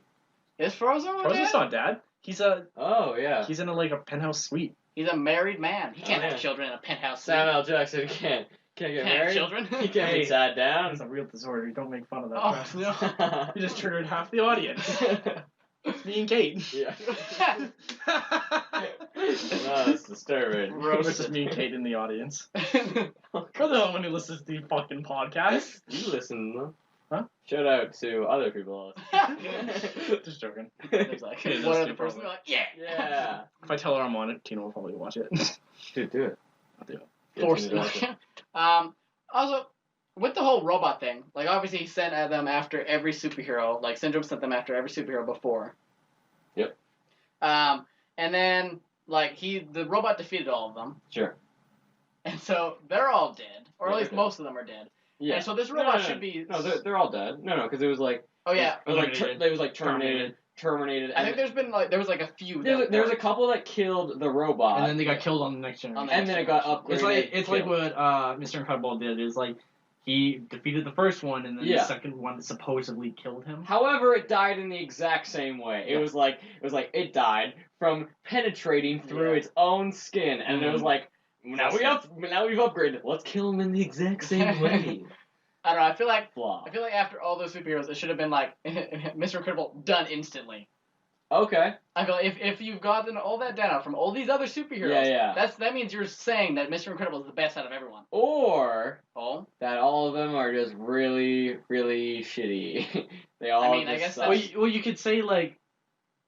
Is Frozen with Frozen's dad? not dad. He's a Oh yeah. he's in a penthouse suite. He's a married man. He can't Oh, have yeah. children in a penthouse suite. Samuel L. Jackson can't get Can't have married. children. He can't be sat down. That's a real disorder. Don't make fun of that. Oh crap. no. You just triggered half the audience. Me and Kate. Yeah. No, that's disturbing. This is me and Kate in the audience. You're the only one who listens to the fucking podcast. You listen. Huh? Shout out to other people. Just joking. There's like Yeah, one that's other the person problem. like, yeah. Yeah. If I tell her I'm on it, Tina will probably watch it. Dude, do it. I'll do it. Force Tina does it. Also, with the whole robot thing, like obviously he sent at them after every superhero. Like Syndrome sent them after every superhero before. Yep. And then like the robot defeated all of them, Sure. and so they're all dead, or Yeah, at least they're dead. most of them are dead. Yeah. And so this No, robot no, should be. No, they're all dead. No, because it was like. Oh yeah. It was like Terminated. they was like terminated. I think there was like a few. There was a couple that killed the robot. And then they got killed on the next generation. And then it got upgraded. It's like what Mr. Incredible did. Is like he defeated the first one, and then the second one supposedly killed him. However, it died in the exact same way. It was like it died from penetrating through its own skin, and it was like now we've upgraded. Let's kill him in the exact same way. I don't know. I feel like Flaw. after all those superheroes, it should have been like Mr. Incredible done instantly. Okay. I feel like if you've gotten all that data from all these other superheroes, that means you're saying that Mr. Incredible is the best out of everyone. Or Oh. that all of them are just really, really shitty. They all. I guess suck. that's- Well, you could say like,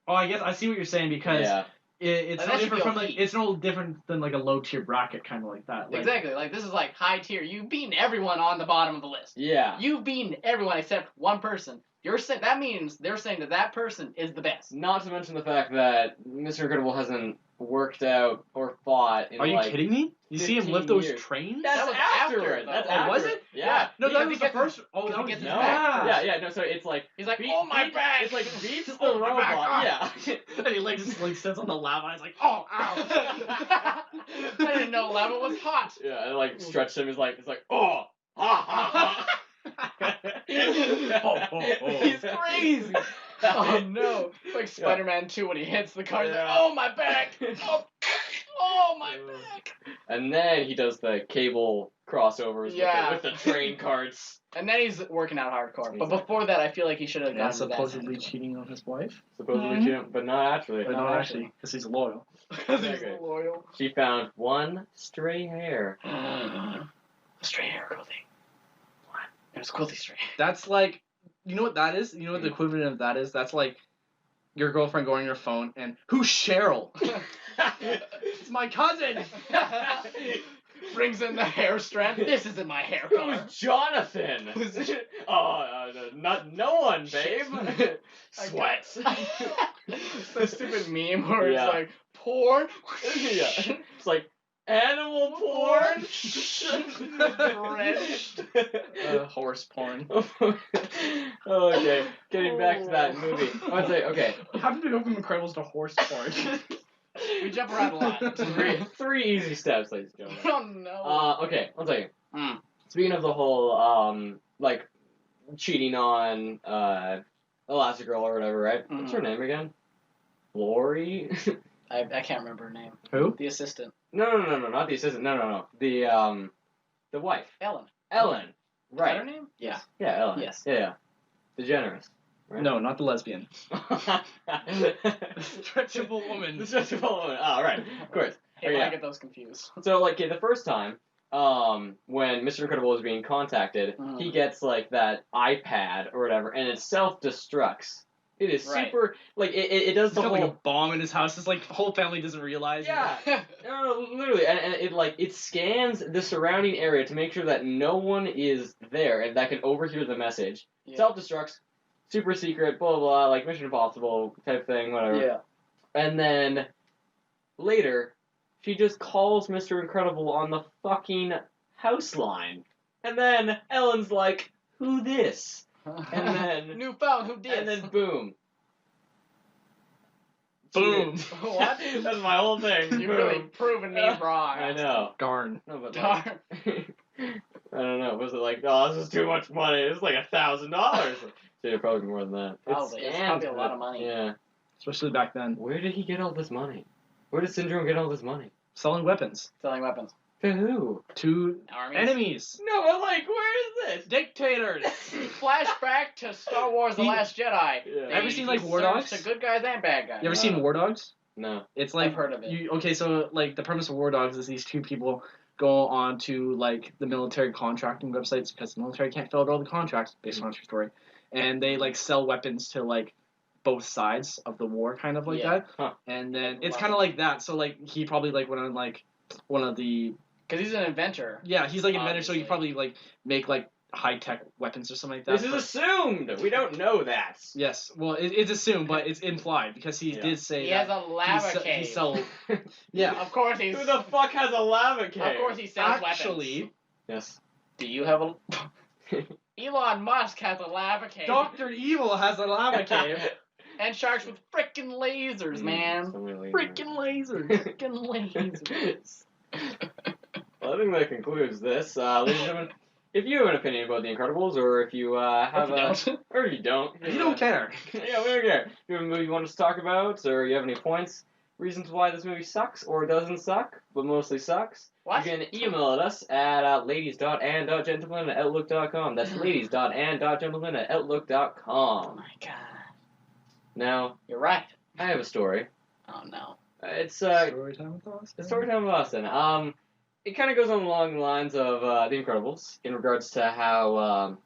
I guess I see what you're saying because it's Like, no that should different be from elite. it's no different than like a low tier bracket kind of like that. Like, Exactly. Like this is like high tier. You've beaten everyone on the bottom of the list. Yeah. You've beaten everyone except one person. That means they're saying that person is the best. Not to mention the fact that Mr. Incredible hasn't worked out or fought in Are you like kidding me? You see him 15 lift those years. trains? That's That was afterward. after, That's though. after. Oh, was it? Yeah. No, Because that he was the gets his- first. Oh, because that he was gets his No. back. Yeah. No. So it's like He's like, beat- oh my beat- back. It's like beats the Oh, my robot. back. Yeah. And he like just like sits on the lava. He's like, oh, ow. I didn't know lava was hot. Yeah. And like stretched him. It's like oh. Ha ha ha. He's crazy. Oh no! It's like Spider-Man 2 when he hits the car. He's like, oh my back! Oh my back! And then he does the cable crossovers with the train carts. And then he's working out hardcore. But Exactly. before that, I feel like he should have And gone to that supposedly side. cheating on his wife. Supposedly cheating, but not actually. But No, not actually. actually, because he's loyal. Because he's Okay. loyal. She found one stray hair. Stray hair quilting. What? It was quilty stray. That's like, you know what that is? You know what the equivalent of that is? That's like your girlfriend going on your phone and, who's Cheryl? It's my cousin! Brings in the hair strand. This isn't my hair It color. was Jonathan. No one, babe. Sweats. The stupid meme where Yeah. it's like, porn. Yeah. It's like animal porn. Drenched. Horse porn. Okay, getting back to that movie. I would say, okay, How did we go from Incredibles to horse porn? We jump around a lot. three easy steps, ladies and gentlemen. Oh no. Okay, one second. Mm. Speaking of the whole, like, cheating on, Elastigirl or whatever, right? What's her name again? Lori? I can't remember her name. Who? The assistant. No, not the assistant. No. The wife. Ellen. Ellen. Is that Right. her name? Yeah. Yeah, Ellen. Yes. Yeah. DeGeneres. right? No, not the lesbian. The stretchable woman. The stretchable woman. Oh, right. Of course. Hey, Okay, I yeah. get those confused. So, like, the first time, when Mr. Incredible is being contacted, he gets, like, that iPad or whatever, and it self-destructs. It is Right. super, like, it does He's the got whole... like a bomb in his house. His like whole family doesn't realize. Yeah. No, literally, and it, like, it scans the surrounding area to make sure that no one is there and that can overhear the message. Yeah. Self-destructs, super secret, blah, blah, blah, like Mission Impossible type thing, whatever. Yeah. And then, later, she just calls Mr. Incredible on the fucking house line. And then Ellen's like, who this? And then... Newfound, who did? And then boom. Boom. What? That's my whole thing. You've Boom. really proven me wrong. I know. Darn. No, but Darn. like, I don't know. Was it like, oh, this is too much money? It's like $1,000. It'd probably be more than that. Probably. It's probably a lot of money. Yeah. Especially back then. Where did he get all this money? Where did Syndrome get all this money? Selling weapons Selling weapons. To who? to Armies. enemies. No, but like, where is this? Dictators. Flashback to Star Wars The Last Jedi. Yeah. Ever seen, like, He War serves Dogs? To good guys and bad guys. You ever seen War Dogs? No. It's like I've heard of it. Okay, so like the premise of War Dogs is these two people go on to like the military contracting websites because the military can't fill out all the contracts based on a true story, and they like sell weapons to like both sides of the war, kind of like Yeah. that. Huh. And then it's Love kind it. of like that. So like he probably like went on like one of the Because he's an inventor. he's like inventor, so he Obviously. probably like make like high tech weapons or something like that. This is but- assumed. We don't know that. Yes, well, it's assumed, but it's implied because he Yeah. did say He that has a lava he cave. sold. Yeah, Of course he's. Who the fuck has a lava cave? Of course he sells actually, weapons. Yes. Do you have a? Elon Musk has a lava cave. Doctor Evil has a lava cave. And sharks with frickin' lasers, man. So many Freaking lasers. Frickin' lasers. Well, I think that concludes this. Ladies and gentlemen, if you have an opinion about The Incredibles, or if you have or if you don't. You don't care. Yeah, we don't care. If you have a movie you want us to talk about, or you have any points, reasons why this movie sucks or doesn't suck, but mostly sucks, What? you can email at us at ladies.and.gentlemen at outlook.com. That's ladies.and.gentlemen at Oh outlook.com. my god. Now, You're right. I have a story. Oh no. It's Story time with Austin. the story time of Austin. It kind of goes along the lines of The Incredibles in regards to how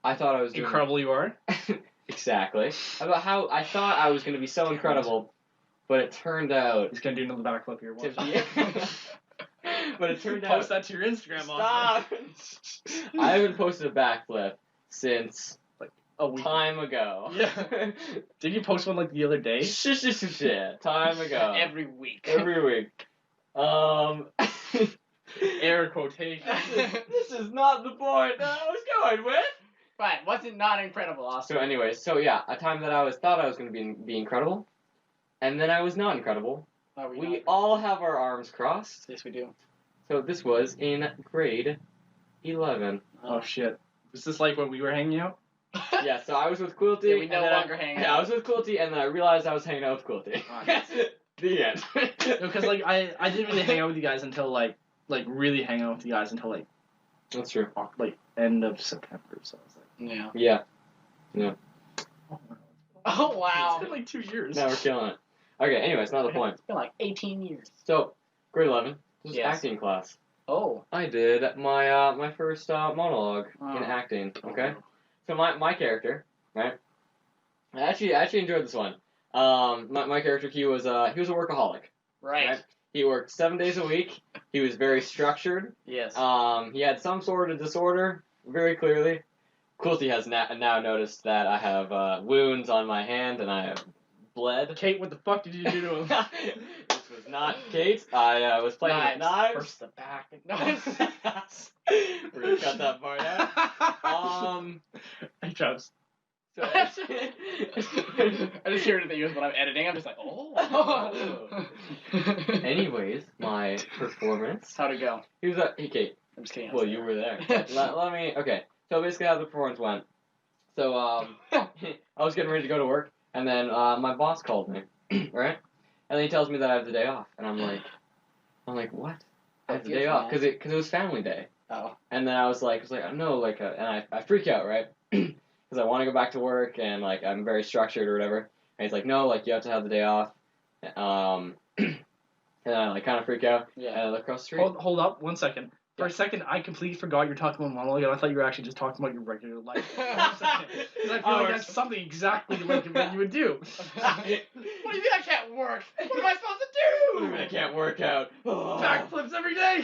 I thought I was doing Incredible you are. exactly about how I thought I was going to be so incredible, but it turned out He's gonna do another backflip here. to Watch. be. But it turned out. Post that to your Instagram. Austin. Stop! I haven't posted a backflip since A week. time ago. Yeah. Did you post one like the other day? Shit. Time ago. Every week. Every week. Air quotation. This is not the point that I was going with. Right. What's it not incredible, Austin? So anyways, yeah, a time that I thought I was going to be incredible, and then I was not incredible. Are we We not? all have our arms crossed. Yes, we do. So this was in grade 11. Oh shit. Was this like when we were hanging out? Yeah, so I was with Quilty. Yeah, we and no then longer hang Yeah, out. I was with Quilty, and then I realized I was hanging out with Quilty. The end. Because like I didn't really hang out with you guys until like really hang out with you guys until like That's true. end of September. So I was like, Yeah. Yeah. oh wow. Oh wow. It's been like 2 years. Now we're killing it. Okay, anyways, not the point. It's been like 18 years. So, grade 11. This was Yes. acting class. Oh. I did my my first monologue Oh. in acting. Okay. So my character, right? I actually enjoyed this one. My character he was a workaholic. Right. He worked 7 days a week. He was very structured. Yes. He had some sort of disorder, very clearly. Quilty has now noticed that I have wounds on my hand and I have bled. Kate, what the fuck did you do to him? This was not Kate. I was playing with knives. First the back. We're gonna cut that part out. Hey, Travis. So I just hear it in the ears when I'm editing. I'm just like, oh. anyways, my performance. How'd it go? He was hey Kate. I'm just kidding. Well, you were there. let me. Okay. So basically, how the performance went. So I was getting ready to go to work, and then my boss called me, right? And then he tells me that I have the day off, and I'm like, what? I have the day off because it was family day. Oh. And then I was like, no, and I freak out, right? because I want to go back to work and like I'm very structured or whatever. And he's like, no, like you have to have the day off. And I like kind of freak out. Yeah. And I look across the street. Hold up 1 second. For a second, I completely forgot you were talking about monologue, and I thought you were actually just talking about your regular life. Because I feel like that's something exactly like what you would do. What do you mean I can't work? What am I supposed to What do you mean I can't work out? Backflips every day.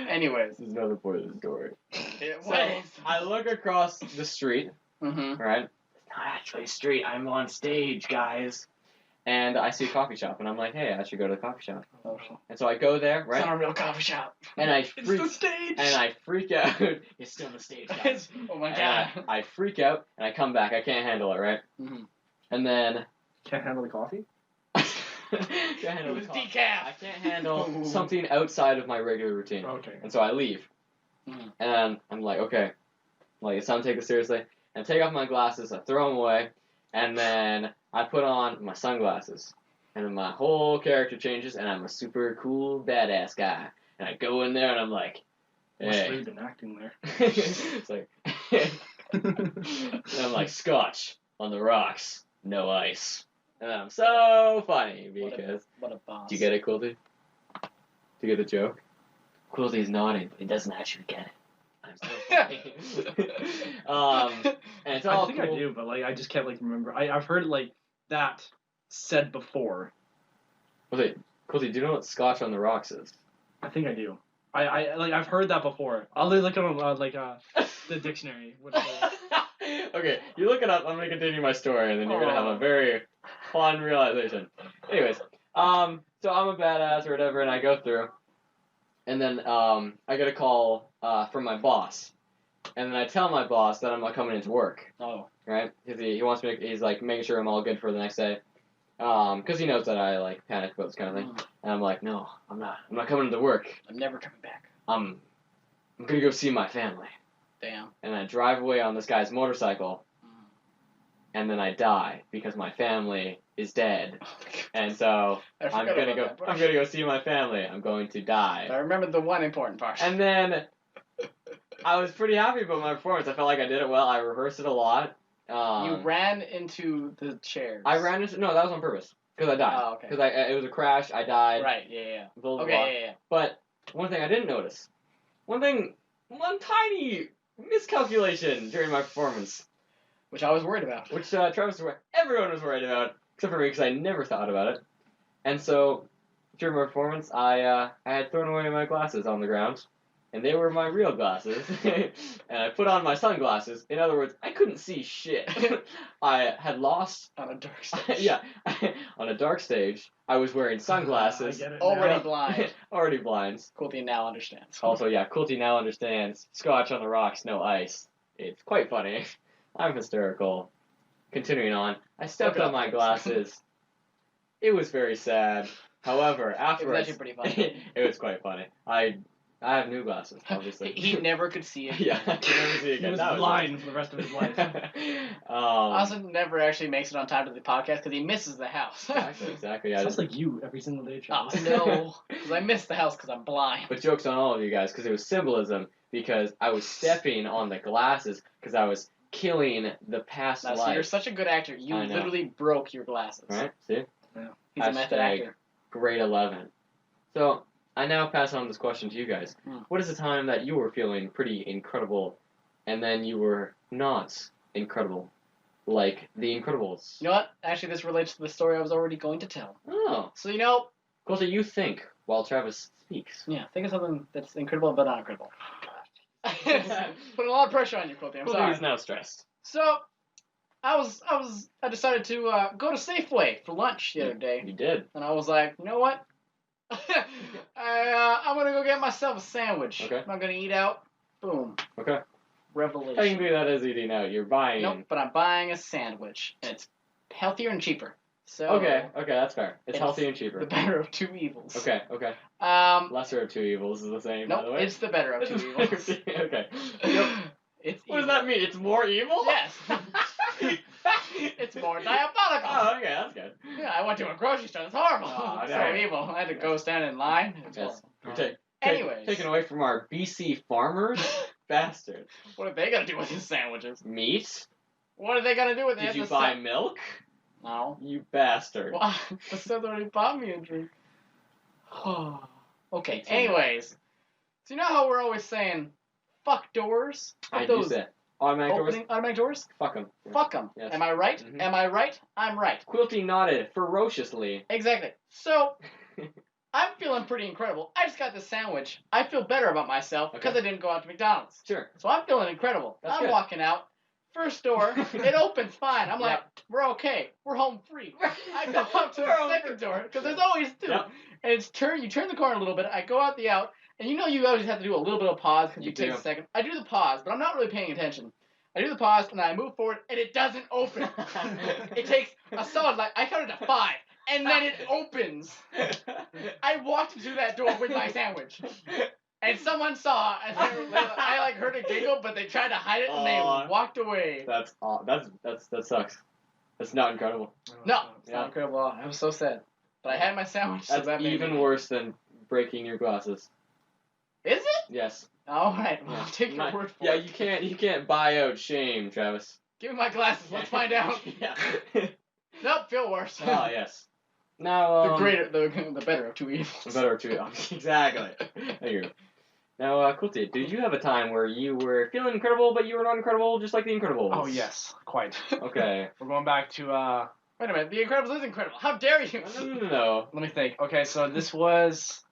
Anyways. This is another part of the story. It So, was. I look across the street, Mm-hmm. right? It's not actually a street. I'm on stage, guys. And I see a coffee shop, and I'm like, hey, I should go to the coffee shop. Oh, And so I go there, it's right? not a real coffee shop. And I It's freak, the stage. and I freak out. It's still the stage, guys. Oh my And god. I freak out, and I come back. I can't handle it, right? Mm-hmm. And then Can't handle the coffee? can't handle It was the coffee. decaf. I can't handle something outside of my regular routine. Okay. And so I leave. Mhm. And I'm like, okay. Like, it's time to take this seriously. And I take off my glasses, I throw them away, and then I put on my sunglasses. And then my whole character changes, and I'm a super cool, badass guy. And I go in there, and I'm like, Must hey. have been acting there. It's like, and I'm like, Scotch on the rocks, no ice. And I'm so funny because. What a boss. Do you get it, Quilty? Do you get the joke? Quilty's nodding, but he doesn't actually get it. I'm so funny. And it's all I think cool. I do, but like I just can't like remember. I've heard like that said before. Quilty, do you know what Scotch on the rocks is? I think I do. I like I've heard that before. I'll look it on the dictionary. What it is. Okay, you look it up. I'm gonna continue my story, and then you're gonna have a very fun realization. Anyways, so I'm a badass or whatever, and I go through, and then I get a call from my boss, and then I tell my boss that I'm not coming into work, Oh. right? Because he wants me. He's like making sure I'm all good for the next day, because he knows that I like panic about this kind of thing, and I'm like, no, I'm not. I'm not coming into work. I'm never coming back. I'm gonna go see my family. Damn. And I drive away on this guy's motorcycle, and then I die because my family is dead, and so I'm gonna go see my family. I'm going to I die, remember the one important part. and then I was pretty happy about my performance. I felt like I did it well. I rehearsed it a lot. You ran into the chairs. I ran into that was on purpose because I died. Oh, okay. Because it was a crash. I died. Right. Yeah. Blah, blah, Okay. blah. Yeah. But one thing I didn't notice, one tiny miscalculation during my performance. Which I was worried about. Which everyone was worried about, except for me, because I never thought about it. And so, during my performance, I had thrown away my glasses on the ground, and they were my real glasses. And I put on my sunglasses. In other words, I couldn't see shit. I had lost. On a dark stage. Yeah, on a dark stage, I was wearing sunglasses. I get it Already now. blind. Already blind. Quilty now understands. Also, yeah, Quilty now understands. Scotch on the rocks, no ice. It's quite funny. I'm hysterical. Continuing on, I stepped Look it on up, my please. glasses. It was very sad. However, It was afterwards, actually pretty funny. it was quite funny. I have new glasses, obviously. He never could see it. Yeah, I can never see again. He was That blind for the rest of his life. Austin never actually makes it on time to the podcast because he misses the house. exactly. Yeah, Sounds like you every single day, Oh Travis. no, because I miss the house because I'm blind. but jokes on all of you guys, because it was symbolism. Because I was stepping on the glasses, because I was killing the past Now, life. so you're such a good actor. You I know. literally broke your glasses. Right? See? He's a method Hashtag actor. Grade 11. So, I now pass on this question to you guys. Hmm. What is the time that you were feeling pretty incredible, and then you were not incredible? Like The Incredibles. You know what? Actually, this relates to the story I was already going to tell. Oh. So, you know, Coulter, you think while Travis speaks. yeah, think of something that's incredible but not incredible. Putting a lot of pressure on you, Quilty. I'm Coulter sorry. is now stressed. So, I decided to go to Safeway for lunch the other day, You did. and I was like, you know what? I'm gonna go get myself a sandwich. Okay. I'm not gonna eat out. Boom. Okay. Revelation. Technically, that is eating out. You're buying. Nope, but I'm buying a sandwich, and it's healthier and cheaper. So Okay, that's fair. It's It's healthy and cheaper. the better of two evils. Okay. Lesser of two evils is the same, by the Nope, way. it's the better of two evils. Okay. It's What does evil. that mean? It's more evil? Yes. It's more diabolical. Oh, okay, that's good. Yeah, I went to a grocery store. It's horrible. Oh, so no. evil. I had to go stand in line. It's Yes. horrible. You're Anyways. taken away from our BC farmers bastard. What are they gonna do with his sandwiches? Meat? What are they gonna do with it? Did you buy milk? No. You bastard. Why? The Seth already bought me a drink. Okay, Continue. anyways. So you know how we're always saying, fuck doors? Fuck I do those that. Automatic doors? opening automatic doors? Fuck them. Fuck them. Yes. Am I right? Mhm. Am I right? I'm right. Quilty nodded ferociously. Exactly. So, I'm feeling pretty incredible. I just got this sandwich. I feel better about myself because I didn't go out to McDonald's. Sure. So I'm feeling incredible. That's I'm good. walking out. First door, it opens fine. I'm like, Yep. we're okay. We're home free. I go up to We're the home second free. door because there's always two. Yep. And it's you turn the corner a little bit. I go out the out, and you know you always have to do a little bit of pause because you You take do. a second. I do the pause, but I'm not really paying attention. I do the pause and I move forward, and it doesn't open. It takes a solid I counted to 5, and then it opens. I walked through that door with my sandwich. And someone saw, and I heard a giggle, but they tried to hide it, and they walked away. That sucks. That's not incredible. No, it's Yeah. not incredible at all. I was so sad. But I had my sandwich, so That's that made even me... worse than breaking your glasses. Is it? Yes. All right, well, Yeah. I'll take your word for it. You can't buy out shame, Travis. Give me my glasses. Let's find out. Yeah. Nope, feel worse. Ah, yes. Now, The better of two evils. the better two. Exactly. There you go. Now, Quilty, did you have a time where you were feeling incredible, but you were not incredible, just like the Incredibles? Oh yes, quite. Okay. We're going back to Wait a minute, The Incredibles is incredible. How dare you? No. let me think. Okay, so this was,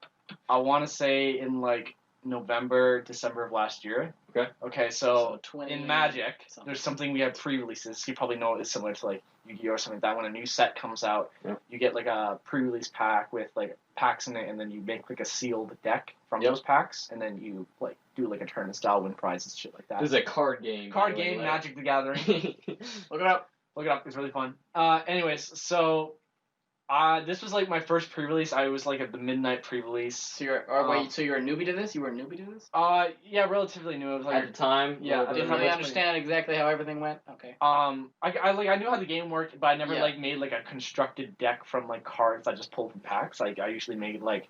I want to say in like November, December of last year. Okay. Okay, so 20 in Magic, something. there's something we have pre-releases. You probably know it's similar to like Yu-Gi-Oh or something like that. When a new set comes out, Yep. you get like a pre-release pack with like packs in it, and then you make like a sealed deck from Yep. those packs, and then you like do like a tournament style, win prizes, shit like that. This is a card game. Card by the game, way. Magic the Gathering. Look it up. Look it up. It's really fun. Anyways, so this was like my first pre-release. I was like at the midnight pre-release. So you're a newbie to this? You were a newbie to this? Yeah, relatively new. It was At like the time, Yeah, a I little Didn't bit really much understand exactly how everything went? Okay. I knew how the game worked, but I never Yeah. like made like a constructed deck from like cards I just pulled from packs. Like I usually made like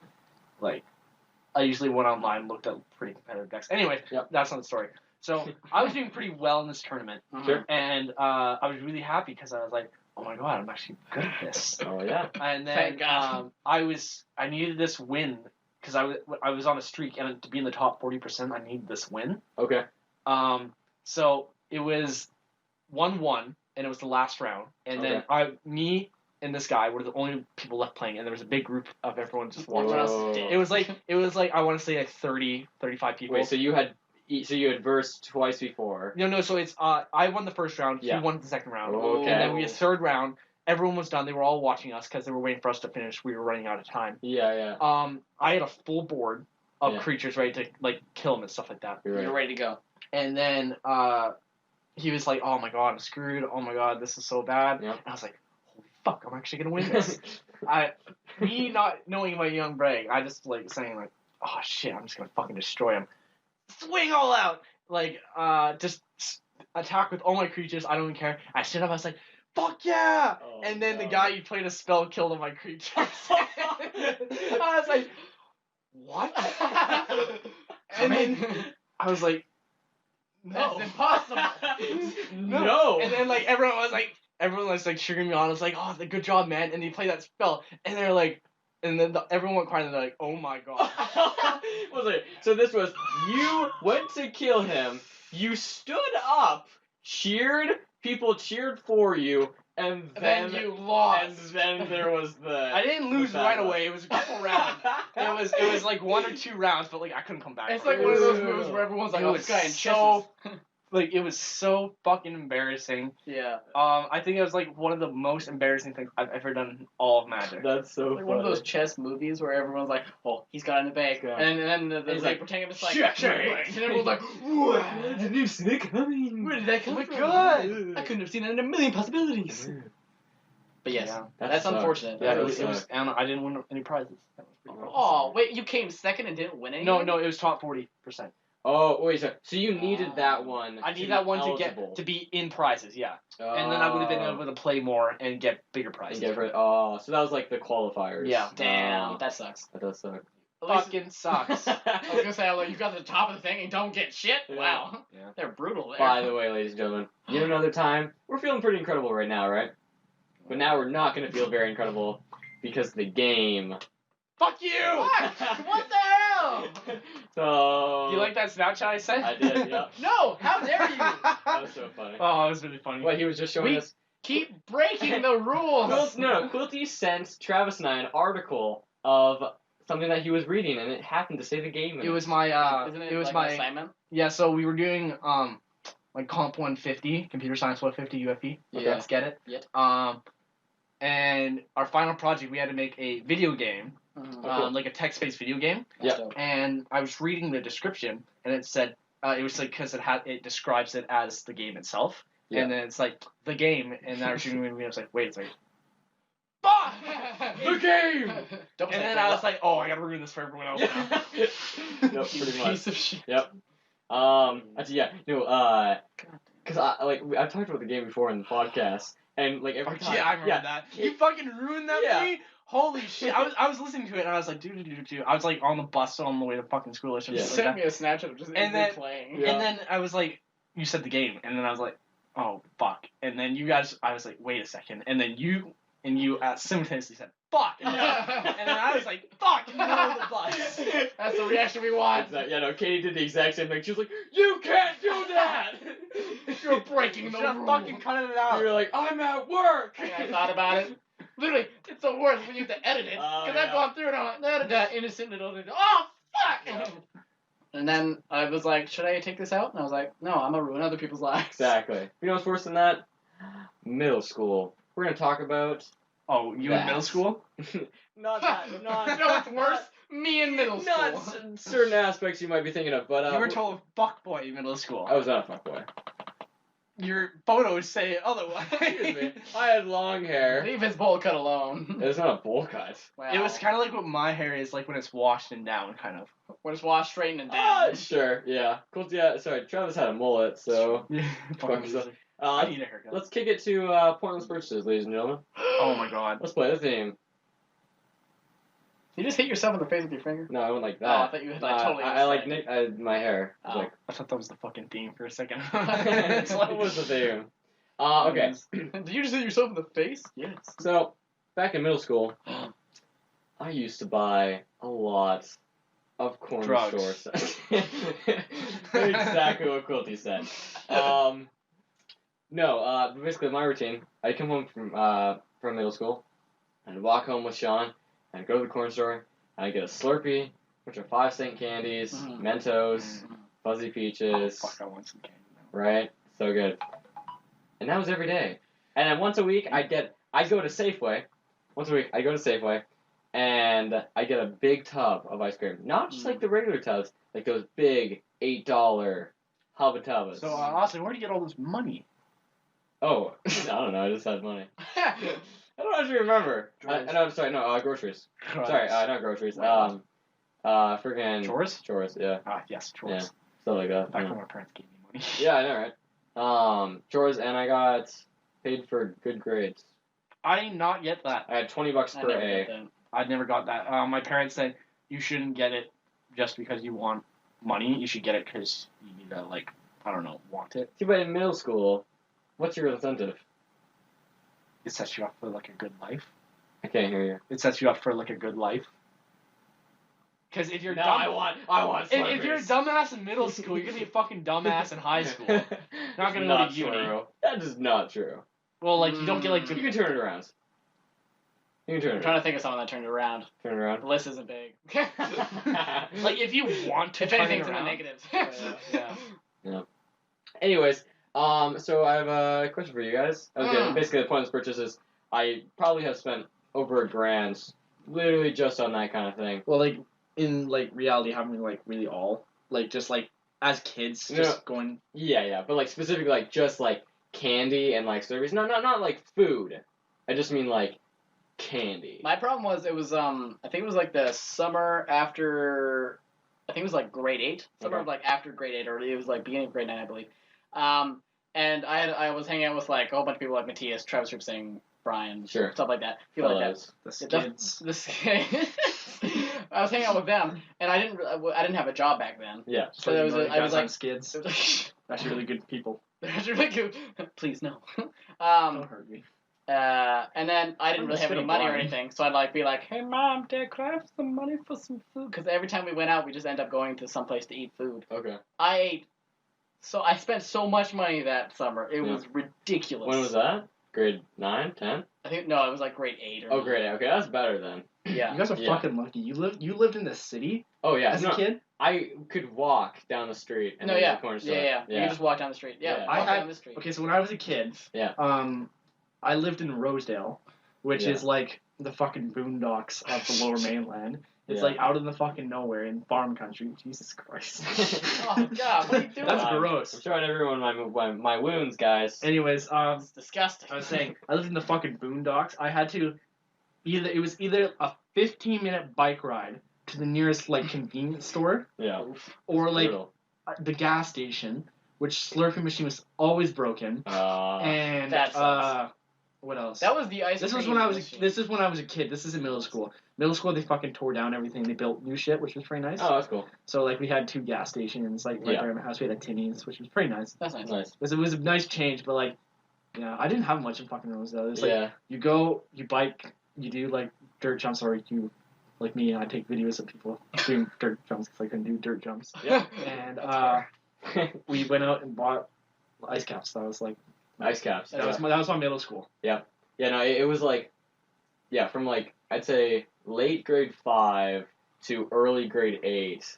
I usually went online, looked at pretty competitive decks. Anyway, Yep. that's not the story. So I was doing pretty well in this tournament, Sure. and I was really happy because I was like, oh my god, I'm actually good at this. Oh yeah. And then Thank God. I needed this win because I was on a streak, and to be in the top 40%, I needed this win. Okay. So it was 1-1, and it was the last round, and then me and this guy were the only people left playing, and there was a big group of everyone just watching us. Whoa. It was like I want to say like 30, 35 people. Wait, so you had versed twice before. No. So it's I won the first round. Yeah. He won the second round. Okay. And then we had third round. Everyone was done. They were all watching us because they were waiting for us to finish. We were running out of time. Yeah. I had a full board of Yeah. creatures ready to like kill them and stuff like that. You're right. You're ready to go. And then he was like, "Oh my god, I'm screwed. Oh my god, this is so bad." Yeah. And I was like, "Holy fuck, I'm actually gonna win this." Me not knowing my young brag, I just like saying like, "Oh shit, I'm just gonna fucking destroy him." Swing all out, like just attack with all my creatures. I don't even care. I stood up. I was like, "Fuck yeah!" Oh, And then the no. guy who played a spell killed all my creatures. I was like, "What?" And then I was like, "No, That's impossible. No. And then like everyone was like cheering me on. I was like, "Oh, good job, man!" And he played that spell, and they're like, and then everyone went quiet, and they're like, "Oh my god!" So this was, you went to kill him, you stood up, cheered, people cheered for you, and then you lost. And then there was the... I didn't lose the right backlash. away. It was a couple rounds. It was like 1 or 2 rounds, but like I couldn't come back. It's from like it. one of those Ooh. moves where everyone's like, It "Oh, was this guy in so- chesses." Like it was so fucking embarrassing. Yeah. I think it was like one of the most embarrassing things I've ever done in all of Magic. That's so Like one of those chess movies where everyone's like, "Oh, he's got it in the bag," Yeah. and then the He's like like, pretending it's like, "Shit, and everyone's like, "What? didn't see it coming. Where did that come Oh my from? God. I couldn't have seen it in a million possibilities." But yes, Yeah. that's sucks. unfortunate. Yeah, That it does was, and I didn't win any prizes. That was pretty cool. Oh, wait, you came second and didn't win anything? No, it was top 40%. Oh, wait, so you needed that one. I to need be that one eligible. to be in prizes, yeah. And then I would have been able to play more and get bigger prizes. So that was like the qualifiers. Yeah. Damn, that sucks. That does suck. At least fucking sucks. I was gonna say, like, you got to the top of the thing and don't get shit. Yeah. Wow, Yeah. they're brutal there. By the way, ladies and gentlemen, yet another time, we're feeling pretty incredible right now, right? But now we're not going to feel very incredible because the game. Fuck you! What the hell? So. You like that Snapchat I sent? I did, yeah. No, how dare you? That was so funny. Oh, that was really funny. What, he was just showing We- us. Keep breaking the rules. Quilty sent Travis and I an article of something that he was reading, and it happened to say the game. in It was my Isn't it, it was like my an assignment? yeah. So we were doing like Comp 150, Computer Science 150 UFE. Yeah. Let's get it. Yet. And our final project we had to make a video game, cool. like a text-based video game. Yeah. And I was reading the description, and it said it was like because it describes it as the game itself. Yeah. And then it's like the game, and I was reading it, and I was like, wait, it's like, fuck, the game. Don't And say then that. I was like, oh, I gotta ruin this for everyone else now. Yep, You pretty much. piece of shit. Yep. Actually, yeah, no, cause I've talked about the game before in the podcast, and like every time, Yeah, I remember that. You fucking ruined that Yeah. for me. Holy shit! I was listening to it and I was like, dude. I was like on the bus on the way to fucking school or something Yeah. You like sent that. me a Snapchat of just And then- playing. Yeah. And then I was like, you said the game, and then I was like, oh fuck. And then you guys, I was like, wait a second. And then you simultaneously said, fuck. And then I was like, fuck. No, the bus. That's the reaction we want. Exactly. Yeah, no, Katie did the exact same thing. She was like, "You can't do that! You're breaking You the should have rules. fucking cut it out. You were like, I'm at work! And I thought about it. Literally, it's the worst when you have to edit it. Oh, Because yeah. I've gone through it and I'm like, that innocent little thing. Oh, fuck! Yeah. And then I was like, should I take this out? And I was like, no, I'm going to ruin other people's lives. Exactly. You know what's worse than that? Middle school. We're gonna talk about Oh, you in middle school? not that, not. You know what's worse? Me in middle school. Not certain aspects you might be thinking of, but You were told fuck boy in middle school. I was not a fuckboy. Your photos say otherwise. Excuse me. I had long hair. Leave his bowl cut alone. It was not a bowl cut. Wow. It was kind of like what my hair is like when it's washed and down, kind of. When it's washed, straightened, and down. Sure, yeah. Cool. Yeah. Sorry, Travis had a mullet, so. Yeah. Fuck yourself. I need a haircut. Let's kick it to pointless purchases, ladies and gentlemen. Oh my god. Let's play this game. You just hit yourself in the face with your finger? No, I wouldn't like Oh, I that. thought you had like totally. I like my hair. It's Oh. like, I thought that was the fucking theme for a second. it's like, what was the theme? Okay. Did you just hit yourself in the face? Yes. So, back in middle school, I used to buy a lot of corner Drugs. store stuff. Exactly what Quilty said. No, but basically my routine, I'd come home from middle school, and I'd walk home with Sean, and I'd go to the corner store, and I'd get a Slurpee, which are 5-cent candies, Mhm. Mentos, Fuzzy Oh, Peaches, fuck, I want some candy now. right? So good. And that was every day. And then once a week, I'd go to Safeway. Once a week, I'd go to Safeway, and I'd get a big tub of ice cream. Not just like the regular tubs, like those big $8 Hubba Tubbas. So, Austin, where do you get all this money? Oh, I don't know. I just had money. I don't actually remember. I'm sorry. No, groceries. Sorry, not groceries. Freaking Chores? Chores. Yeah, Ah, yes, chores. Yeah. stuff like that. Back Yeah. when my parents gave me money. Yeah, I know, right? Chores, and I got paid for good grades. I did not get that. I had $20 I per never A. did that. I never got that. My parents said you shouldn't get it just because you want money. You should get it because you need to, like, I don't know, want it. See, but in middle school, what's your incentive? It sets you up for, like, a good life. I can't hear you. It sets you up for, like, a good life. Because if you're No, dumb, I want. if you're a dumbass in middle school, you're gonna be a fucking dumbass in high school. Not gonna go not to uni. true. That is not true. Well, like, you don't get, like, You good... can turn it around. You can turn I'm it trying around. to think of someone that turned it around. Turn it around. The list isn't big. Like, if you want to if turn anything's it in the around... negatives. Yeah. Anyways, so I have a question for you guys. Okay, basically the pointless purchase is I probably have spent over $1,000 literally just on that kind of thing. Well, like, in, like, reality, having, like, really all... Like, just, like, as kids, just going... Yeah, but like specifically like just like candy and like Slurpees. No, not like food. I just mean like candy. My problem was it was I think it was like the summer after I think it was like grade 8. Summer Okay. of like after grade 8 or it was like beginning of grade 9 I believe. And I was hanging out with like a whole bunch of people like Matthias, Travis Ripsing, Brian, Sure. stuff like that. People like that. The Yeah, skids. this I was hanging out with them, and I didn't have a job back then. Yeah. So there was I was like skids. it was Actually, really good people. really good. Please no. Don't hurt me. And then I didn't I'm really just have any gonna money or blind. anything, so I'd like be like, "Hey mom, dad, could I have some money for some food?" Because every time we went out, we just end up going to some place to eat food. Okay. I spent so much money that summer. It was ridiculous. When was that? Grade 9, 10? I think no, it was like grade 8 or. Oh, grade 8. Okay, that's better then. Yeah. You guys are fucking lucky. You lived in the city Oh yeah. as a kid. I could walk down the street and No, then yeah. the corner store. Yeah. You can just walk down the street. Yeah. Yeah. Walk I had- down the street. Okay, so when I was a kid, Yeah. I lived in Rosedale, which Yeah. is like the fucking boondocks of the Lower Mainland. It's Yeah. like out in the fucking nowhere in farm country. Jesus Christ. Oh God, what are you doing? That's I'm gross. showing everyone my wounds, guys. Anyways, It's disgusting. I was saying I lived in the fucking boondocks. I had to it was either a 15-minute bike ride to the nearest like convenience store Yeah. or like Brutal. the gas station, which Slurpee machine was always broken. And That sucks. what else? That was the ice This was cream when I was machine. this is when I was a kid. This is in middle school. Middle school they fucking tore down everything. They built new shit, which was pretty nice. Oh, that's cool. So like we had 2 gas stations like right Yeah. there in my house. We had a Timmy's, which was pretty nice. That's nice. Nice. It was a nice change, but like yeah, I didn't have much in fucking Rosedale. It was like Yeah. you go, you bike, you do like dirt jumps, or you like me, I take videos of people doing dirt jumps because I couldn't do dirt jumps. Yeah. And That's fair. we went out and bought ice caps. That was like Ice caps. that was my middle school. Yeah, no, it was like, yeah, from like, I'd say late grade 5 to early grade 8,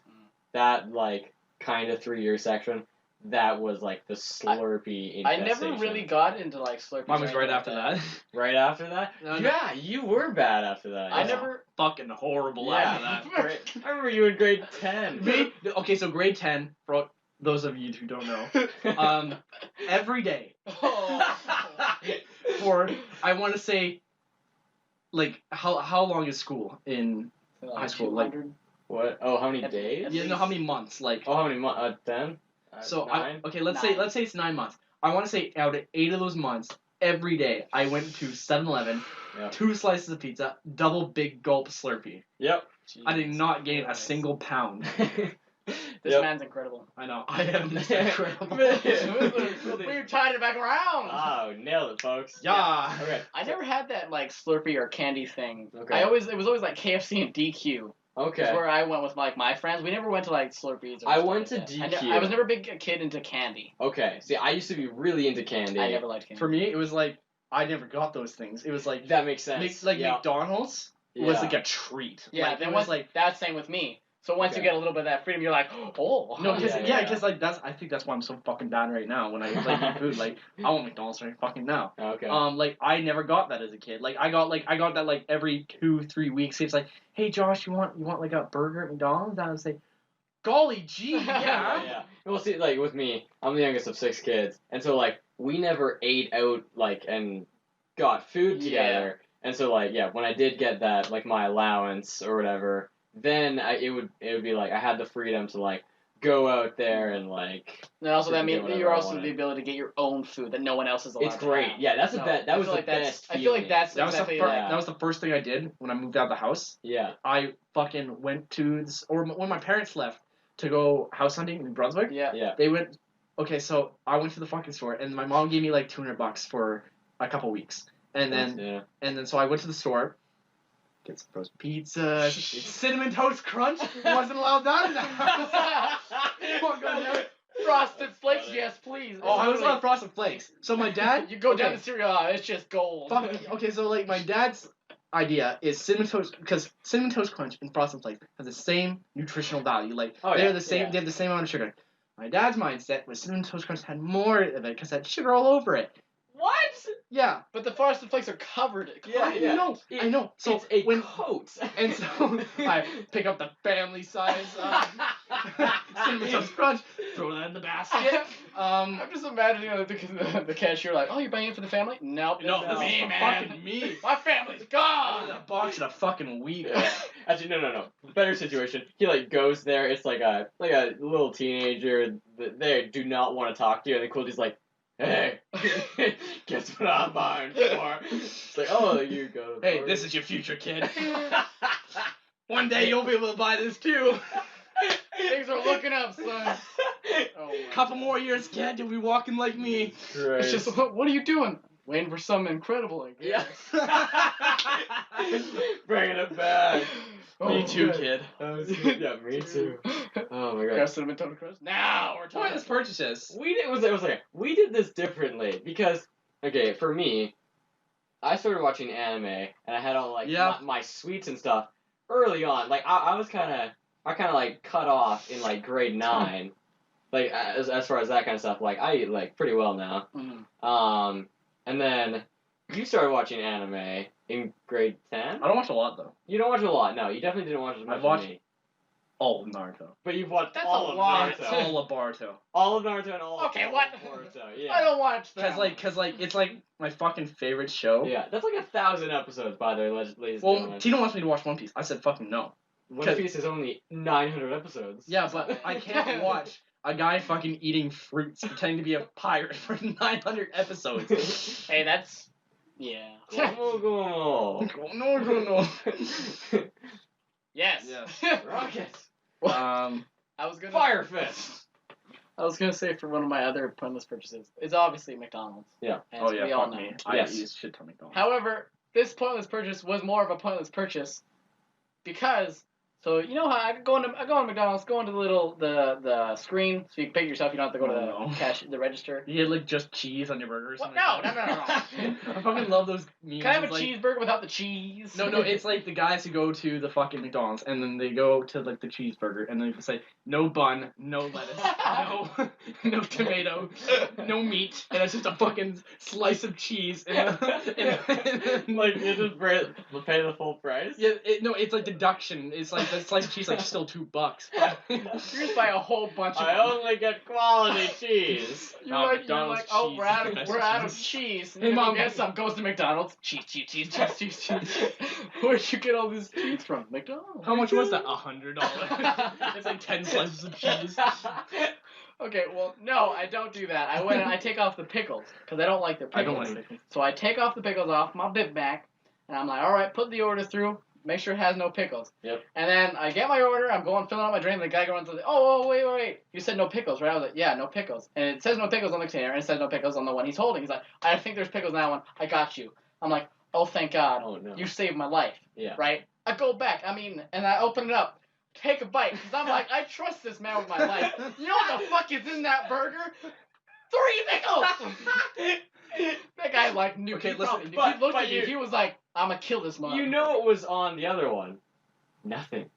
that like kind of 3-year section, that was like the Slurpee I infestation. never really got into like Slurpees. Mine was or right anything after like that. Right after that? No, no. Yeah, you were bad after that. I yeah. never. Fucking horrible Yeah. after that. Great. I remember you in grade 10. Me? Okay, so grade 10, for those of you who don't know, every day Oh. for, I want to say, like, how long is school in high school? Like, 200. What? Oh, how many days? you know how many months? Like, Oh, how many months? 10? so, 9? okay, let's Nine. say it's 9 months. I want to say out of 8 of those months, every day I went to 7-Eleven, Yep. 2 slices of pizza, double big gulp Slurpee. Yep. I did not gain a Christ. single pound. This Yep. man's incredible. I know. I am incredible. We're tying it back around. Oh, nailed it, folks. Yeah. Okay. I never had that like Slurpee or candy thing. Okay. It was always like KFC and DQ. Okay. That's where I went with like my friends. We never went to like Slurpees. Or I stuff went like to that. DQ. I was never a big kid into candy. Okay. See, I used to be really into candy. I never liked candy. For me, it was like I never got those things. It was like That makes sense. yeah. McDonald's was Yeah. like a treat. Yeah, like, then it once was like that's same with me. So once you Okay. get a little bit of that freedom, you're like, oh. no, because Yeah. because like I think that's why I'm so fucking bad right now when I like eat food. Like I want McDonald's right fucking now. Okay. Like I never got that as a kid. Like I got that like every 2-3 weeks. It's like, hey Josh, you want like a burger at McDonald's? And I would say, golly gee, yeah. yeah. Well, see, like with me, I'm the youngest of 6 kids, and so like we never ate out like and got food together. And so like yeah, when I did get that like my allowance or whatever, then it would be like I had the freedom to like go out there and like. And also that Freaking means get whatever you're I also wanted. the ability to get your own food that no one else is allowed It's to great. have. Yeah, that's No, the best. I That was feel the like that's- best. I feel like feeling. that's That was exactly that. that was the first thing I did when I moved out of the house. Yeah. I fucking went to this, or when my parents left to go house hunting in Brunswick. Yeah. Yeah. They went. Okay, so I went to the fucking store, and my mom gave me like $200 for a couple weeks, and then so I went to the store, get some frozen pizza, cinnamon toast crunch. Wasn't allowed that in the house. Oh, God, no. Frosted Flakes, yes, please. Oh, I was allowed Frosted Flakes. So my dad, You go down okay, the cereal aisle, it's just gold. fuck, okay, so like my dad's idea is cinnamon toast, because cinnamon toast crunch and Frosted Flakes has the same nutritional value. Like Oh, they're yeah, the same. yeah. They have the same amount of sugar. My dad's mindset was cinnamon toast crunch had more of it because it had sugar all over it. What? Yeah. But the Frosted Flakes are covered. Yeah, yeah. I know. So it's a when coat. and so I pick up the family size cinnamon toast crunch, throw that in the basket. I'm just imagining the cashier like, oh, you're buying it for the family? Nope. No, it's for me, for man. fucking me. My family's I was gone. a box in a fucking week. Yeah. Actually, no. Better situation. He like goes there. It's like a little teenager. They do not want to talk to you, and then Quilty's like, "Hey, guess what I'm buying for?" It's like, "Oh, you go." Hey, this is your future kid. One day you'll be able to buy this too. Things are looking up, son. Oh my Couple more years, kid, you'll be walking like me. It's just, what are you doing? Waiting for something incredible, I guess. Bringing it back. Me too, good. kid. That was good. Yeah, me too. Oh my god. Crust Cinnamon Toast Crust. Now we're talking. Pointless purchases. We did this differently because okay, for me, I started watching anime and I had all like my sweets and stuff early on. Like I kind of like cut off in like grade 9. Like as far as that kind of stuff, like I eat like pretty well now. Mm. And then you started watching anime in grade 10. I don't watch a lot though. You don't watch a lot. No, you definitely didn't watch as much I've watched as me. all of Naruto. But you've watched That's all a of lot. Naruto. All of Boruto. All of Naruto and all Okay, of what? Boruto. Yeah. I don't watch that. Cause it's like my fucking favorite show. Yeah, that's like 1,000 episodes, by the way, ladies and Well, gentlemen. Tino wants me to watch One Piece. I said fucking no. One Piece is only 900 episodes. Yeah, but I can't watch a guy fucking eating fruits pretending to be a pirate for 900 episodes. Hey, that's. Yeah. Go. No. Yes. Rocket. I was gonna. Fire Fist. I was gonna say for one of my other pointless purchases, it's obviously McDonald's. Yeah. As we all know. me. Yes. I use shit ton of McDonald's. However, this pointless purchase was more of a pointless purchase because. So you know how I go into McDonald's, go into the screen so you can pay yourself. You don't have to go to the register. You get like just cheese on your burger or What? something. No. I fucking love those memes. Can I have a It's like, cheeseburger without the cheese? No, it's like the guys who go to the fucking McDonald's and then they go to like the cheeseburger and then they say no bun, no lettuce, no tomato, no meat, and it's just a fucking slice of cheese. And Like you just pay the full price. Yeah, it's like deduction. It's like the slice of cheese like still $2. You just buy a whole bunch of. I only get quality cheese. You're No, like, McDonald's oh, cheese we're is out the of best we're out of cheese. cheese. And Hey, you go Mom. get some. Goes to McDonald's. Cheese. Where'd you get all this cheese from? McDonald's. How much was that? $100. It's like 10 slices of cheese. Okay, well, no, I don't do that. I went and I take off the pickles because I don't like the pickles. I don't like pickles. So I take off the pickles off my Big Mac, and I'm like, all right, put the order through. Make sure it has no pickles. Yep. And then I get my order. I'm filling out my drink. And the guy runs like, oh, wait. You said no pickles, right? I was like, yeah, no pickles. And it says no pickles on the container, and it says no pickles on the one he's holding. He's like, I think there's pickles in that one. I got you. I'm like, oh, thank God. Oh no. You saved my life. Yeah. Right? I go back. And I open it up. Take a bite. Because I'm like, I trust this man with my life. You know what the fuck is in that burger? 3 pickles! That guy like knew. Okay, he listen, probably knew. He looked at you. you- He was like, I'm gonna kill this mother. You know what was on the other one? Nothing.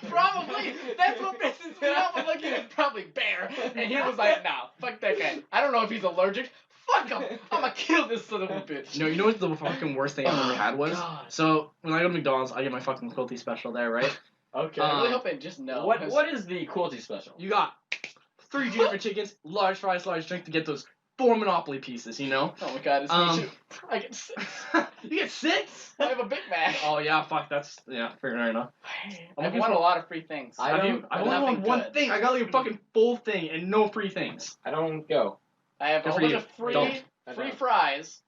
Probably. That's what pisses me off. I'm like, it's probably bear. And he was like, nah, fuck that guy. I don't know if he's allergic. Fuck him. I'm gonna kill this son of a bitch. No, you know what the fucking worst thing I've ever had was? God. So, when I go to McDonald's, I get my fucking quality special there, right? Okay. I really hope they just know. What is the quality special? You got 3 junior chickens, large fries, large drink to get those 4 Monopoly pieces, you know? Oh my God, it's me too. I get 6. You get 6? I have a Big Mac. Oh, yeah, fuck, fair enough. I've won a lot of free things. I've only nothing won one good. thing. I got like a fucking full thing and no free things. I don't go. I have a Good whole for bunch you. of free Don't. free fries,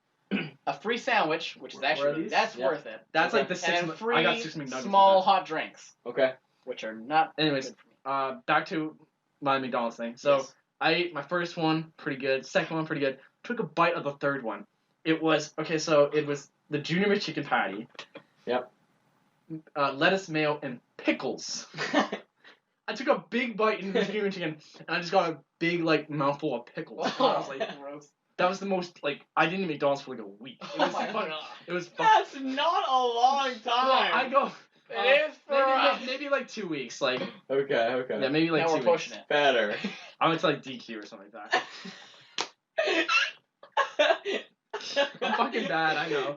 a free sandwich, which is Where are actually these? that's Yeah. worth it. That's like the And 6. then free I got 6 McNuggets. small hot drinks, Okay. which are not. Anyways, good for me. Back to my McDonald's thing. So, Yes. I ate my first one, pretty good. Second one, pretty good. Took a bite of the third one. It was the Junior McChicken patty. Yep. Lettuce, mayo, and pickles. I took a big bite into the Junior McChicken, and I just got a big like mouthful of pickles. And I was like, Gross. that was the most like I didn't eat McDonald's for like a week. It was Oh my fucking, God. it was fucking. That's not a long time. I go. It is for maybe like 2 weeks. Like Okay. yeah, maybe like now 2 we're weeks. pushing it. Better. I went to like DQ or something like that. I'm fucking bad, I know.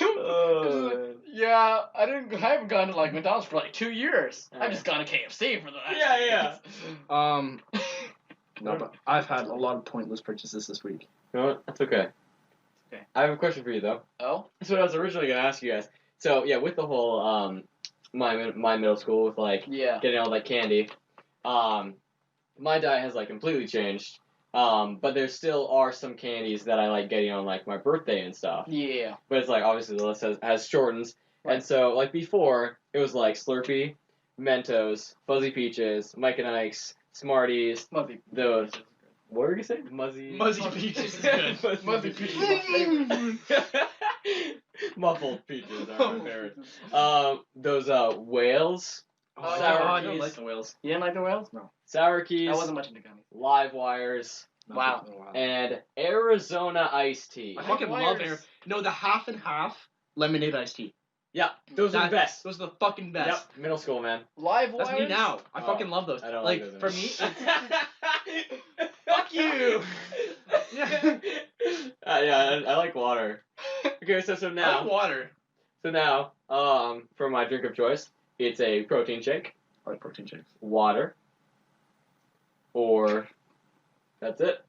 Oh, Yeah, I haven't gone to like McDonald's for like 2 years. I've just gone to KFC for the last Yeah. No, but I've had a lot of pointless purchases this week. You know what? That's okay. Okay. I have a question for you though. Oh? That's what I was originally gonna ask you guys. So yeah, with the whole my middle school with like Yeah. getting all that candy, my diet has like completely changed. But there still are some candies that I like getting on like my birthday and stuff. Yeah. But it's like obviously the list has shortened. Right. And so, like, before, it was like Slurpee, Mentos, Fuzzy Peaches, Mike and Ike's, Smarties, Muzzy. those. What were you saying? Muzzy. Muzzy Peaches is good. Muzzy Peaches is my favorite. Muffled peaches are my favorite. Those whales, Oh, Sour I don't keys. like the whales. You didn't like the whales? sour keys, I wasn't much into gummies. live wires, Wow. and Arizona iced tea. I fucking love Wires. the half and half lemonade iced tea. Yeah, those are the best. Those are the fucking best. Yep, middle school, man. Live That's wires? me now. I Oh, fucking love those. I don't like like those for me, Fuck you. Yeah. Yeah, I like water. Okay, so I now, like water. for my drink of choice, it's a protein shake, I like protein shakes. water, or that's it.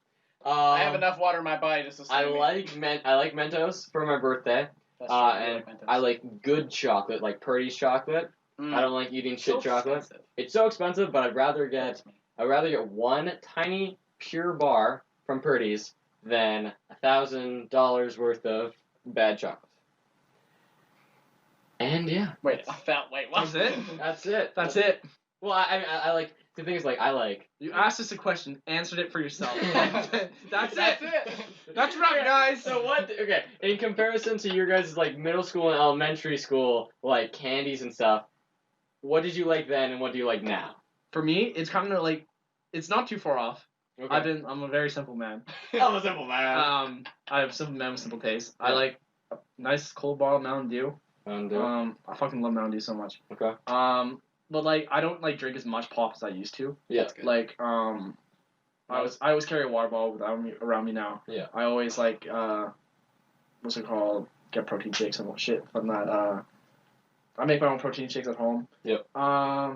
I have enough water in my body to sustain I me. like Mentos for my birthday. That's true, I And like Mentos. I like good chocolate, like Purdy's chocolate. Mm. I don't like eating shit So chocolate. expensive. It's so expensive, but I'd rather get Hurts me. one tiny pure bar from Purdy's than $1,000 worth of bad chocolate. And yeah, Wait, wait, what? That's it? that's it. That's it. Well, I like the thing is like I like. You asked us a question, answered it for yourself. That's it. That's it. That's right, guys. So what? Okay, in comparison to your guys' like middle school and elementary school like candies and stuff, what did you like then and what do you like now? For me, it's kind of like it's not too far off. Okay. I'm a very simple man. I'm a simple man. I have simple man with simple taste. I Yeah. like a nice cold bottle of Mountain Dew. Okay. I fucking love Mountain Dew so much. Okay. But like I don't like drink as much pop as I used to. Yeah. That's good. Like I always carry a water bottle around me now. Yeah. I always like what's it called? Get protein shakes and shit from that. I make my own protein shakes at home. Yep. I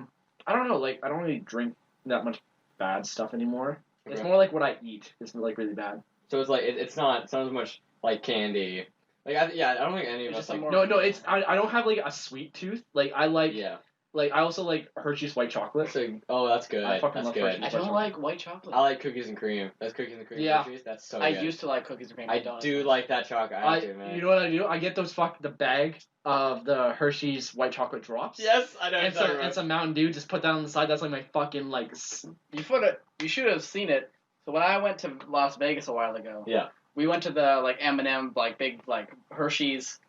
don't know. Like I don't really drink that much bad stuff anymore. It's Okay. more like what I eat. It's like really bad. So it's like it's not as much like candy. Like I don't think any of It's us just like. more- No, it's I don't have like a sweet tooth. Like I like Yeah. like I also like Hershey's white chocolate. So, that's good. I fucking That's love good. Hershey's. I don't like white chocolate. I like cookies and cream. That's cookies and cream. Yeah. Hershey's. That's so I good. used to like cookies and cream. I don't do anymore. like that chocolate. I do, man. You know what I do? I get the bag of the Hershey's white chocolate drops. Yes, I know. And some Mountain Dew. Just put that on the side. That's like my fucking like. You should have seen it. So when I went to Las Vegas a while ago, Yeah. we went to the like M&M like big like Hershey's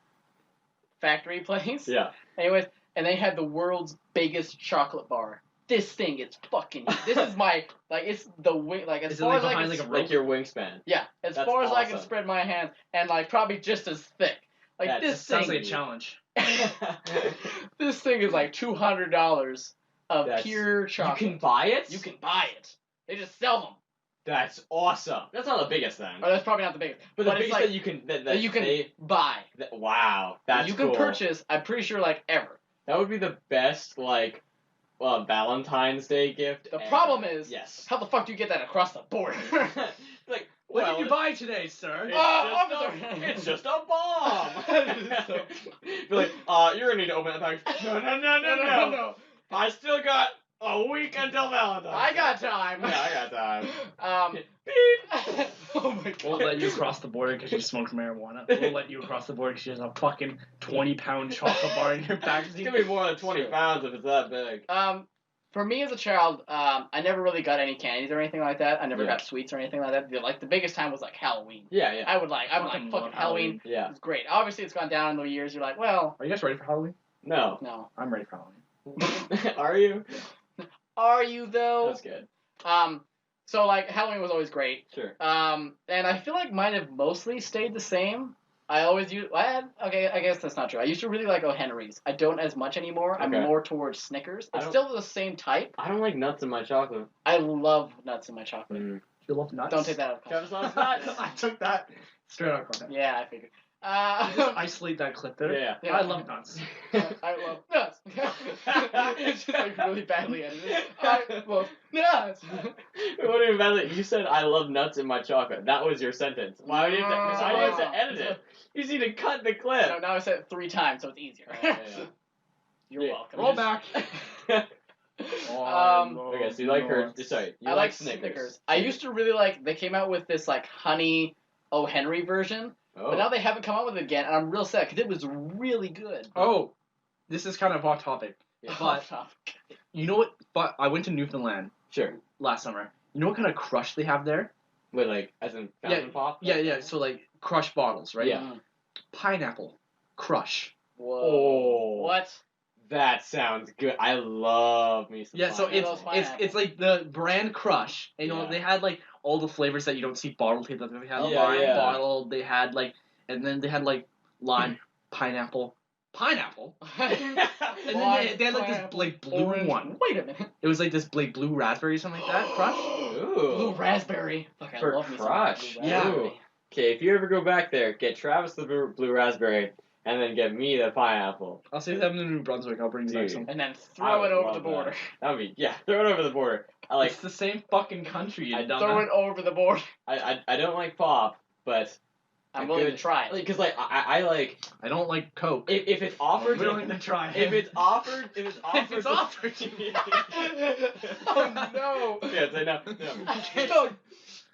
factory place. Yeah. Anyways, and they had the world's biggest chocolate bar. This thing is fucking. This is my like it's the wing like as Is it, far like, as I behind, can like, a Like your wingspan. yeah as That's far as I can awesome. spread my hands and like probably just as thick. Like That this Sounds thing. like a challenge. This thing is like $200 of That's- pure You chocolate. can buy it. You can buy it. They just sell them. That's awesome. That's not the biggest thing. Oh, that's probably not the biggest. But the it's biggest like, that you can that you can buy. wow, that's you can cool. purchase. I'm pretty sure like ever. That would be the best like Valentine's Day gift. The ever. problem is, yes. how the fuck do you get that across the border? Like What well, did you buy today, sir? It's, officer. it's just a bomb. Be like, you're gonna need to open that package. No. I still got a week until Valentine's. I got time. Yeah, I got time. Beep. Oh my god. Won't let you cross the border because you smoked marijuana. Won't let you across the border because you have a fucking 20-pound chocolate bar in your It's package. gonna be more than 20 pounds if it's that big. For me as a child, I never really got any candies or anything like that. I never Yeah. got sweets or anything like that. Like the biggest time was like Halloween. Yeah. I'm like Fucking fucking love Halloween. Yeah. It's great. Obviously, it's gone down in the years. You're like, well, Are you guys ready for Halloween? No. no. I'm ready for Halloween. Are you? Are you though? That's good. So like Halloween was always great. Sure. And I feel like mine have mostly stayed the same. I always use. Okay, I guess that's not true. I used to really like O. Henry's. I don't as much anymore. I'm Okay. more towards Snickers. I It's don't- still the same type. I don't like nuts in my chocolate. I love nuts in my chocolate. You love nuts? Don't take that out of Travis context. loves nuts. I took that straight out of context. Yeah, I figured. Just isolate that clip there. Yeah. Yeah. I love nuts. I love nuts. It's just like really badly edited. I love nuts. It wasn't even badly. You said I love nuts in my chocolate. That was your sentence. Why would you have to, why do you have to edit it? You just need to cut the clip. So now I said it 3 times, so it's easier. Yeah. You're Yeah. welcome. Roll back. Okay, so you like her. Sorry, you I like like Snickers. I used to really like. They came out with this like honey O. Henry version, Oh. But now they haven't come out with it again, and I'm real sad because it was really good. Oh, this is kind of off topic. Yeah. But you know what? But I went to Newfoundland Sure. last summer. You know what kind of crush they have there? Wait, like, as in fountain pop? Yeah. So like crush bottles, right? Yeah. Pineapple crush. Whoa. Oh. What? That sounds good. I love me some Yeah, so pineapple. it's like the brand Crush. And, you know, Yeah. they had like all the flavors that you don't see bottled. They had Yeah, lime yeah. bottled. They had like, and then they had like lime, pineapple. And And then they had like this like blue orange. one. Wait a minute. It was like this like blue raspberry or something like that. Crush. Ooh. Blue raspberry. Fuck, I For love me some Crush. blue Yeah. raspberry. Okay, if you ever go back there, get Travis the blue raspberry, and then get me the pineapple. I'll see them in New Brunswick. I'll bring you back Dude. some. And then I throw would it over love the border. That would be, yeah, throw it over the border. I like, It's the same fucking country, you dumbass. Throw it over the border. I don't like pop, but I'm a willing good- to try it. because like I like I don't like Coke. if it's offered, willing to try it. if it's offered, If it's offered. Oh no! Yes, I know. I can't- No.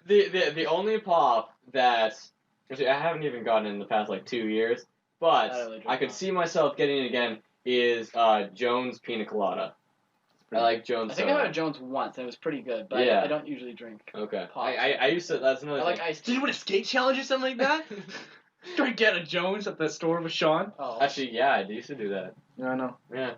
The only pop that actually I haven't even gotten in the past like 2 years, but I don't really drink I could pop. see myself getting it again is Jones Pina Colada. I like Jones I think I soda. had a Jones once, and it was pretty good, but Yeah. I don't usually drink. Okay. Pop. I used to. That's another I like thing. iced Did you win a skate challenge or something like that? Try to get a Jones at the store with Sean. Oh. Actually, yeah, I used to do that. Yeah, I know. Yeah.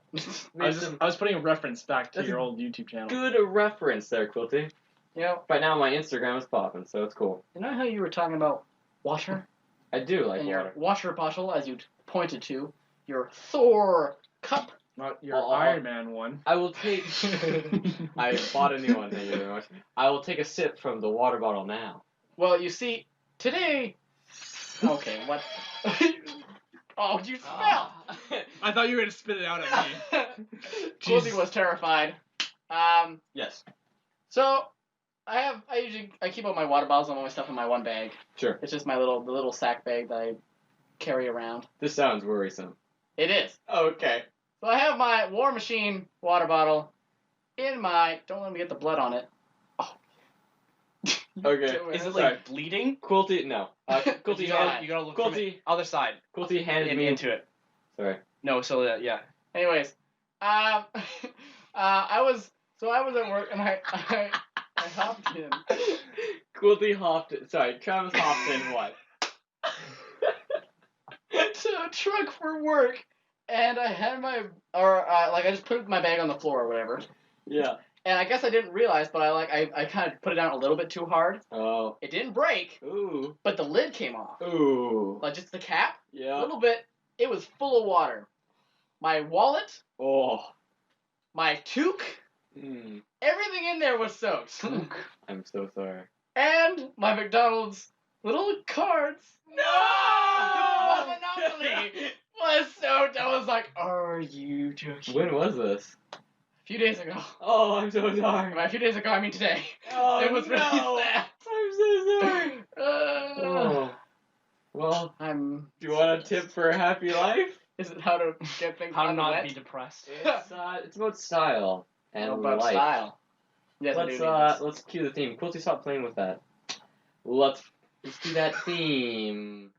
I was putting a reference back to That's your a old YouTube channel. Good reference there, Quilty. You know, But now my Instagram is popping, so it's cool. you know how you were talking about water? I do like and water. your water bottle, as you pointed to, your Thor cup. Not your Oh. Iron Man one. I will take. I bought a new one. Thank you very much. I will take a sip from the water bottle now. Well, you see, today... Okay, what? Oh, you smell! I thought you were gonna spit it out at me. Quilty Jesus. was terrified. Yes. So, I keep all my water bottles and all my stuff in my one bag. Sure. It's just the little sack bag that I carry around. This sounds worrisome. It is. Okay. So I have my War Machine water bottle in my... Don't let me get the blood on it. Oh. Okay. Do Is it Sorry. like bleeding? Quilty, no. Quilty, You gotta look from the Quilty, other side. Quilty handed Get me into it. Sorry. No, so that yeah. Anyways, I was at work and I hopped in. Quilty hopped. Sorry, Travis hopped in what? To a truck for work, and I had I just put my bag on the floor or whatever. Yeah. And I guess I didn't realize, but I kind of put it down a little bit too hard. Oh. It didn't break, Ooh. but the lid came off. Ooh. Like just the cap, a Yeah. little bit. It was full of water. My wallet, Oh. my toque, everything in there was soaked. I'm so sorry. And my McDonald's little cards. No! My Monopoly was soaked. I was like, are you joking? When was this? A few days ago. Oh, I'm so sorry. By a few days ago, I mean today. Oh, It was really no. sad. I'm so sorry. Oh. Well, I'm. do you want a tip for a happy life? Is it how to get things How to on the not wet? be depressed. It's about style and How about life. style? Yes, I do need this. Let's cue the theme. Quilty, stop playing with that. Let's do that theme.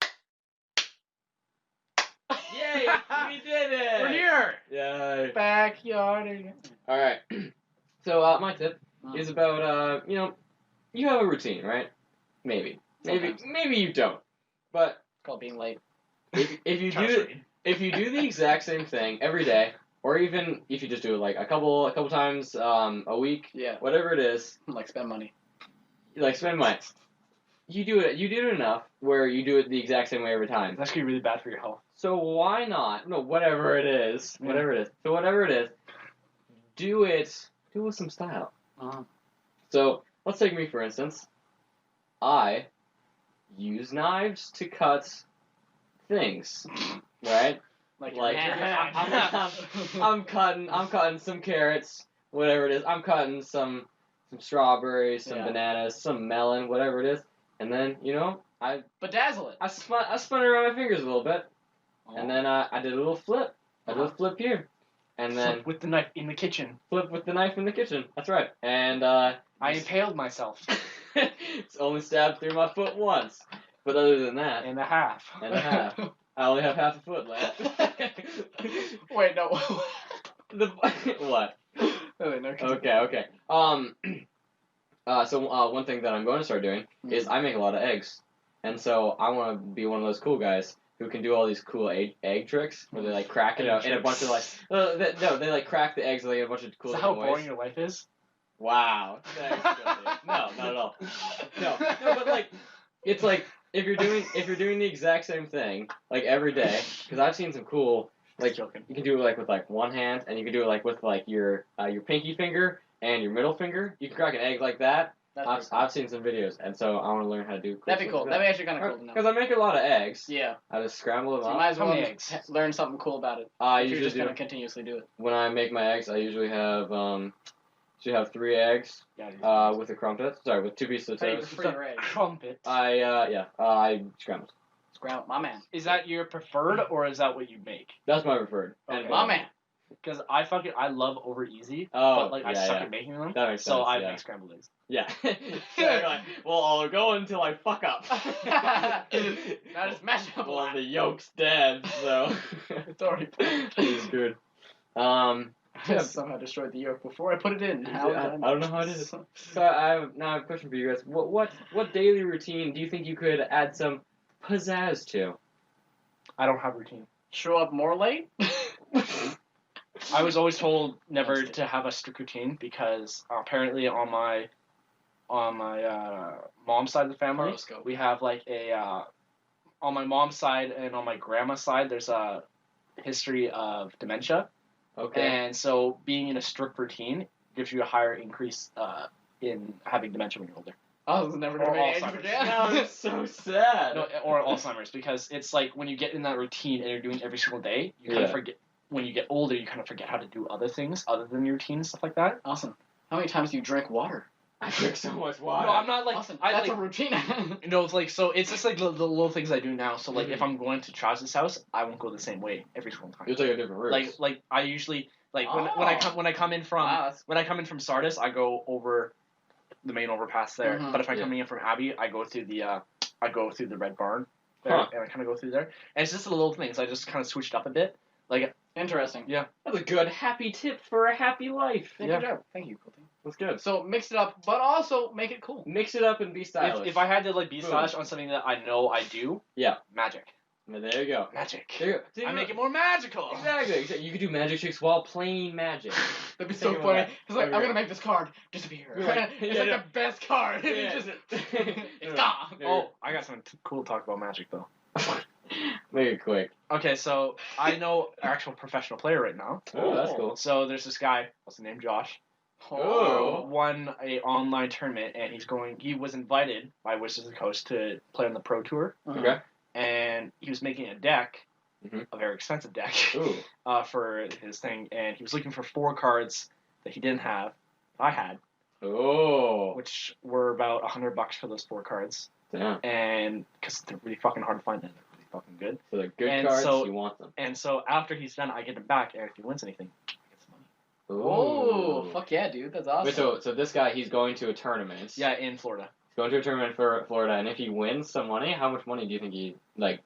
Yay! We did it! We're here. Yay! Backyard. All right. So my tip is about you have a routine, right? Maybe Sometimes. you don't, but It's called being late. if you do the exact same thing every day, or even if you just do it like a couple times a week, Yeah. whatever it is, Like spend money. like spend money. You do it enough where you do it the exact same way every time. That's gonna be really bad for your health. So why not? No, whatever it is, So whatever it is, do it with some style. Uh-huh. So let's take me for instance. I use knives to cut things, right? Like, Like your hand. I'm cutting some carrots, whatever it is. I'm cutting some strawberries, some Yeah. bananas, some melon, whatever it is. And then I Bedazzle it. spun it around my fingers a little bit, Oh. and then I did a little flip. I did a flip here, and then Flip with the knife in the kitchen. flip with the knife in the kitchen. That's right. And I impaled myself. it's only stabbed through my foot once. But other than that, And a half. and a half. I only have half a foot left. Wait, no. What? Wait, no, continue. Okay. So one thing that I'm going to start doing is I make a lot of eggs, and so I want to be one of those cool guys who can do all these cool egg tricks where they like crack it out in a bunch of like they like crack the eggs and they get a bunch of cool. Is that how ways. boring your life is? Wow. Thanks, Cody. No, not at all. No, but like it's like if you're doing the exact same thing like every day, because I've seen some cool like Joking. you can do it like with like one hand and you can do it like with like your pinky finger and your middle finger. You can crack an egg like that. I've seen some videos, and so I want to learn how to do. That'd be cool. That'd be actually kind of cool to know. Because I make a lot of eggs. Yeah. I just scramble them So up. you might as How well many eggs? learn something cool about it. I If you're usually just do. gonna continuously do it. When I make my eggs, I usually have 3 eggs with a crumpet. Sorry, with 2 pieces of How do you toast. prefer your eggs? Crumpet. I scrambled. Scramble, my man. Is that your preferred, or is that what you make? That's my preferred. Okay. And My man. Because I love over easy, Oh, but I suck at making them. That makes so sense, I yeah. make scrambled eggs. Yeah. So you're like, well, I'll go until I fuck up. Now just mash up. Well, the yolk's dead, so It's already it's good. I somehow destroyed the yolk before I put it in. How I did don't know how it is. So I have a question for you guys. What daily routine do you think you could add some pizzazz to? I don't have a routine. Show up more late? I was always told never to have a strict routine because apparently on my mom's side of the family, Horoscope. we have like on my mom's side and on my grandma's side, there's a history of dementia. Okay. And so being in a strict routine gives you a higher increase in having dementia when you're older. I was never Or gonna make Alzheimer's. it. Yeah. No, it's so sad. No, or Alzheimer's, because it's like when you get in that routine and you're doing it every single day, you kind of forget. When you get older, you kind of forget how to do other things other than your routine and stuff like that. Awesome. How many times do you drink water? I drink so much water. No, I'm not like Awesome. I That's like a routine. no, it's like so it's just like the little things I do now. So like if I'm going to Travis's house, I won't go the same way every single time. You'll take a different route. Like I usually when I come in from when I come in from Sardis, I go over the main overpass there. Mhm. But if I'm coming in from Abbey, I go through the Red Barn there, and I kind of go through there. And it's just the little things. I just kind of switched up a bit. Like Interesting. yeah, That's a good happy tip for a happy life. Yeah, Yeah. good job. Thank you, Colton. That's good. So mix it up, but also make it cool. Mix it up and be stylish. if I had to like be Boom. stylish on something that I know I do, Yeah. magic. Well, there you go. Magic. There you go. See, I look. make it more magical. Exactly. You could do magic tricks while playing magic. That'd be Think so about funny. that. It's like, There I'm we gonna make this card disappear. You're like, It's yeah, like yeah. the best card. Yeah. It's just, it's Yeah. gone. Yeah. Oh, I got something cool to talk about magic though. Make it quick. Okay, so I know an actual professional player right now. Oh, that's cool. So there's this guy, what's his name, Josh, Oh. won a online tournament, and he was invited by Wizards of the Coast to play on the Pro Tour, Okay. and he was making a deck, Mhm. a very expensive deck, Ooh. for his thing, and he was looking for 4 cards that he didn't have, I had, Oh. which were about $100 for those 4 cards, Damn. and because they're really fucking hard to find, and they're really fucking good. So they're good And cards. so- You want them. And so after he's done, I get him back, and if he wins anything, I get some money. Oh, fuck yeah, dude. That's awesome. Wait, so this guy, he's going to a tournament. Yeah, in Florida. He's going to a tournament for Florida, and if he wins some money, how much money do you think he like?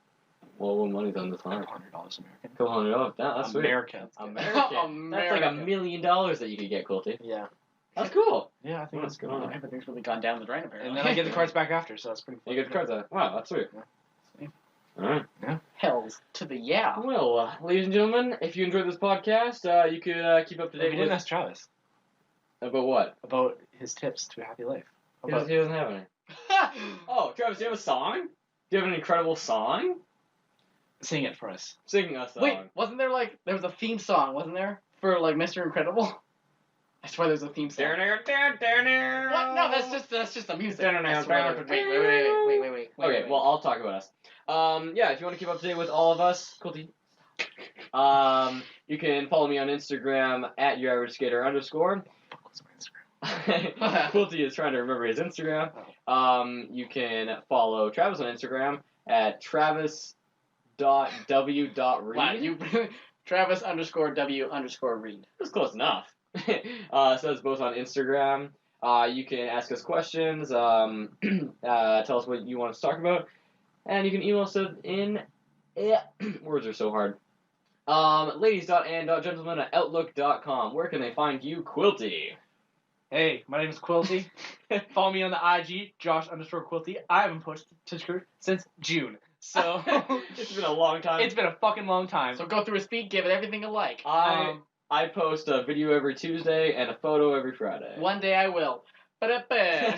Well, what money's on this line? $100 American. $200. That's sweet. America. American. That's like America. $1 million that you could get, Colty. Yeah. That's cool. Yeah, I think That's that's good. good. Everything's really gone down the drain, apparently. And then I get the cards back after, so that's pretty fun. You get the cards out. Wow, that's sweet. Yeah. Sweet. Alright. Hells to the yeah. Well, ladies and gentlemen, if you enjoyed this podcast, you could keep up to We date didn't with... ask Travis About what? about his tips to a happy life. He doesn't have any. Oh, Travis, do you have a song? Do you have an incredible song? Sing it for us. Sing a song. Wait, wasn't there there was a theme song, wasn't there? For Mr. Incredible? I swear there's a theme song. What? No, that's just the music. I swear there- Wait. Okay, well, I'll talk about us. Yeah, if you want to keep up to date with all of us, Colty. You can follow me on Instagram at YourAverageSkater_. What's my Instagram? Quilty is trying to remember his Instagram. You can follow Travis on Instagram at travis.w.reed. Wow, Travis_W_Reed. That's close enough. So it's both on Instagram. You can ask us questions, tell us what you want us to talk about. And you can email us in. Words are so hard. Ladies.and.gentlemen at outlook.com. Where can they find you, Quilty? Hey, my name is Quilty. Follow me on the IG, Josh_Quilty. I haven't posted to Twitter since June. So It's been a long time. it's been a fucking long time. So go through his feed, give it everything a like. I post a video every Tuesday and a photo every Friday. One day I will. Ba-da-ba.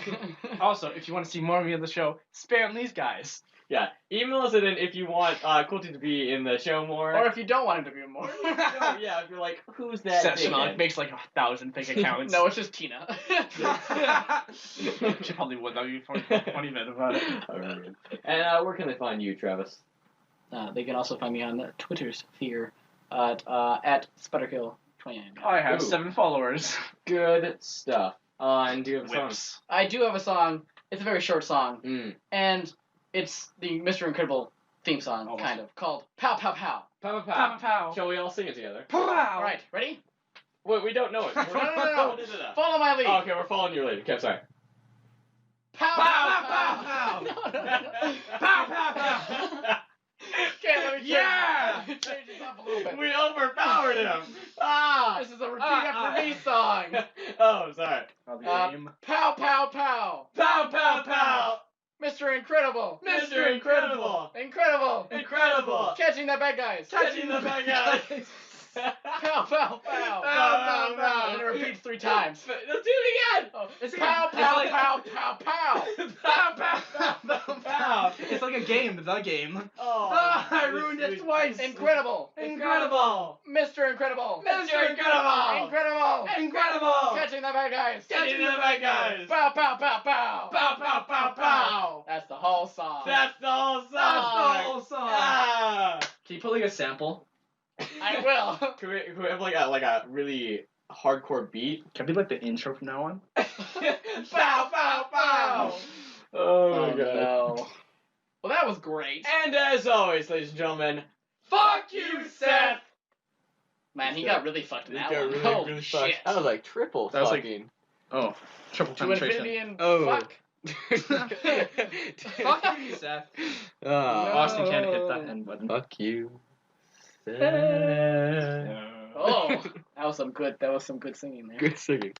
Also, if you want to see more of me on the show, spam these guys. Yeah, email us in if you want Quilty to be in the show more. Or if you don't want him to be more. No, yeah, if you're like, who's that Seth dickhead? Schmuck makes like 1,000 fake accounts. No, it's just Tina. She probably would. That would be funny bit about it. Alright. And where can they find you, Travis? They can also find me on the Twitter sphere at Sputterkill29. I have Ooh. 7 followers. Good stuff. And do you have a song? Whips. I do have a song. It's a very short song. Mm. And it's the Mr. Incredible theme song, Almost. kind of, called Pow Pow Pow. Pow, pow, pow. Pow, pow. Shall we all sing it together? Pow. Alright, ready? Wait, we don't know it. No. No. Follow my lead. Oh, okay, we're following you later. Okay, I'm sorry. Pow Pow, Pow pow, No. Pow, pow, pow. Okay, let me Yeah! change this up a little bit. We overpowered him. This is a repeat after me song. Oh, sorry. Pow Pow Pow. Pow, pow, pow. Mr. Incredible. Mr. Incredible. Incredible. Incredible. Catching the bad guys. Catching the bad guys. Pow Pow Pow. Pow, pow, pow. And it repeats 3 times. Let's do it again. Oh, It's pow, like- pow, it's like- pow, pow, pow. Pow, pow, pow, pow. It's like a game. The game. Oh, I ruined it twice. Incredible. Incredible. Mr. Incredible. Mr. Incredible. Incredible. Incredible. Catching the bad guys. Catching the bad guys. Pow, pow, pow, pow. Pow, pow, pow, pow. That's the whole song. That's the whole song. That's the whole song. Ah. Can you put like a sample? I will. Can we have like a really hardcore beat? Can it be like the intro from now on? Pow, pow, pow. Oh my god. No. Well, that was great. And as always, ladies and gentlemen, fuck you, Seth. Man, he got really fucked in that one. Really, Holy really shit. fucked. That was like triple That was like- fucking. Oh, triple To penetration. infinity and Oh. fuck. Fuck you, Seth. Austin can't hit that end button. Fuck you, Seth. Oh, that was some good singing there. Good singing.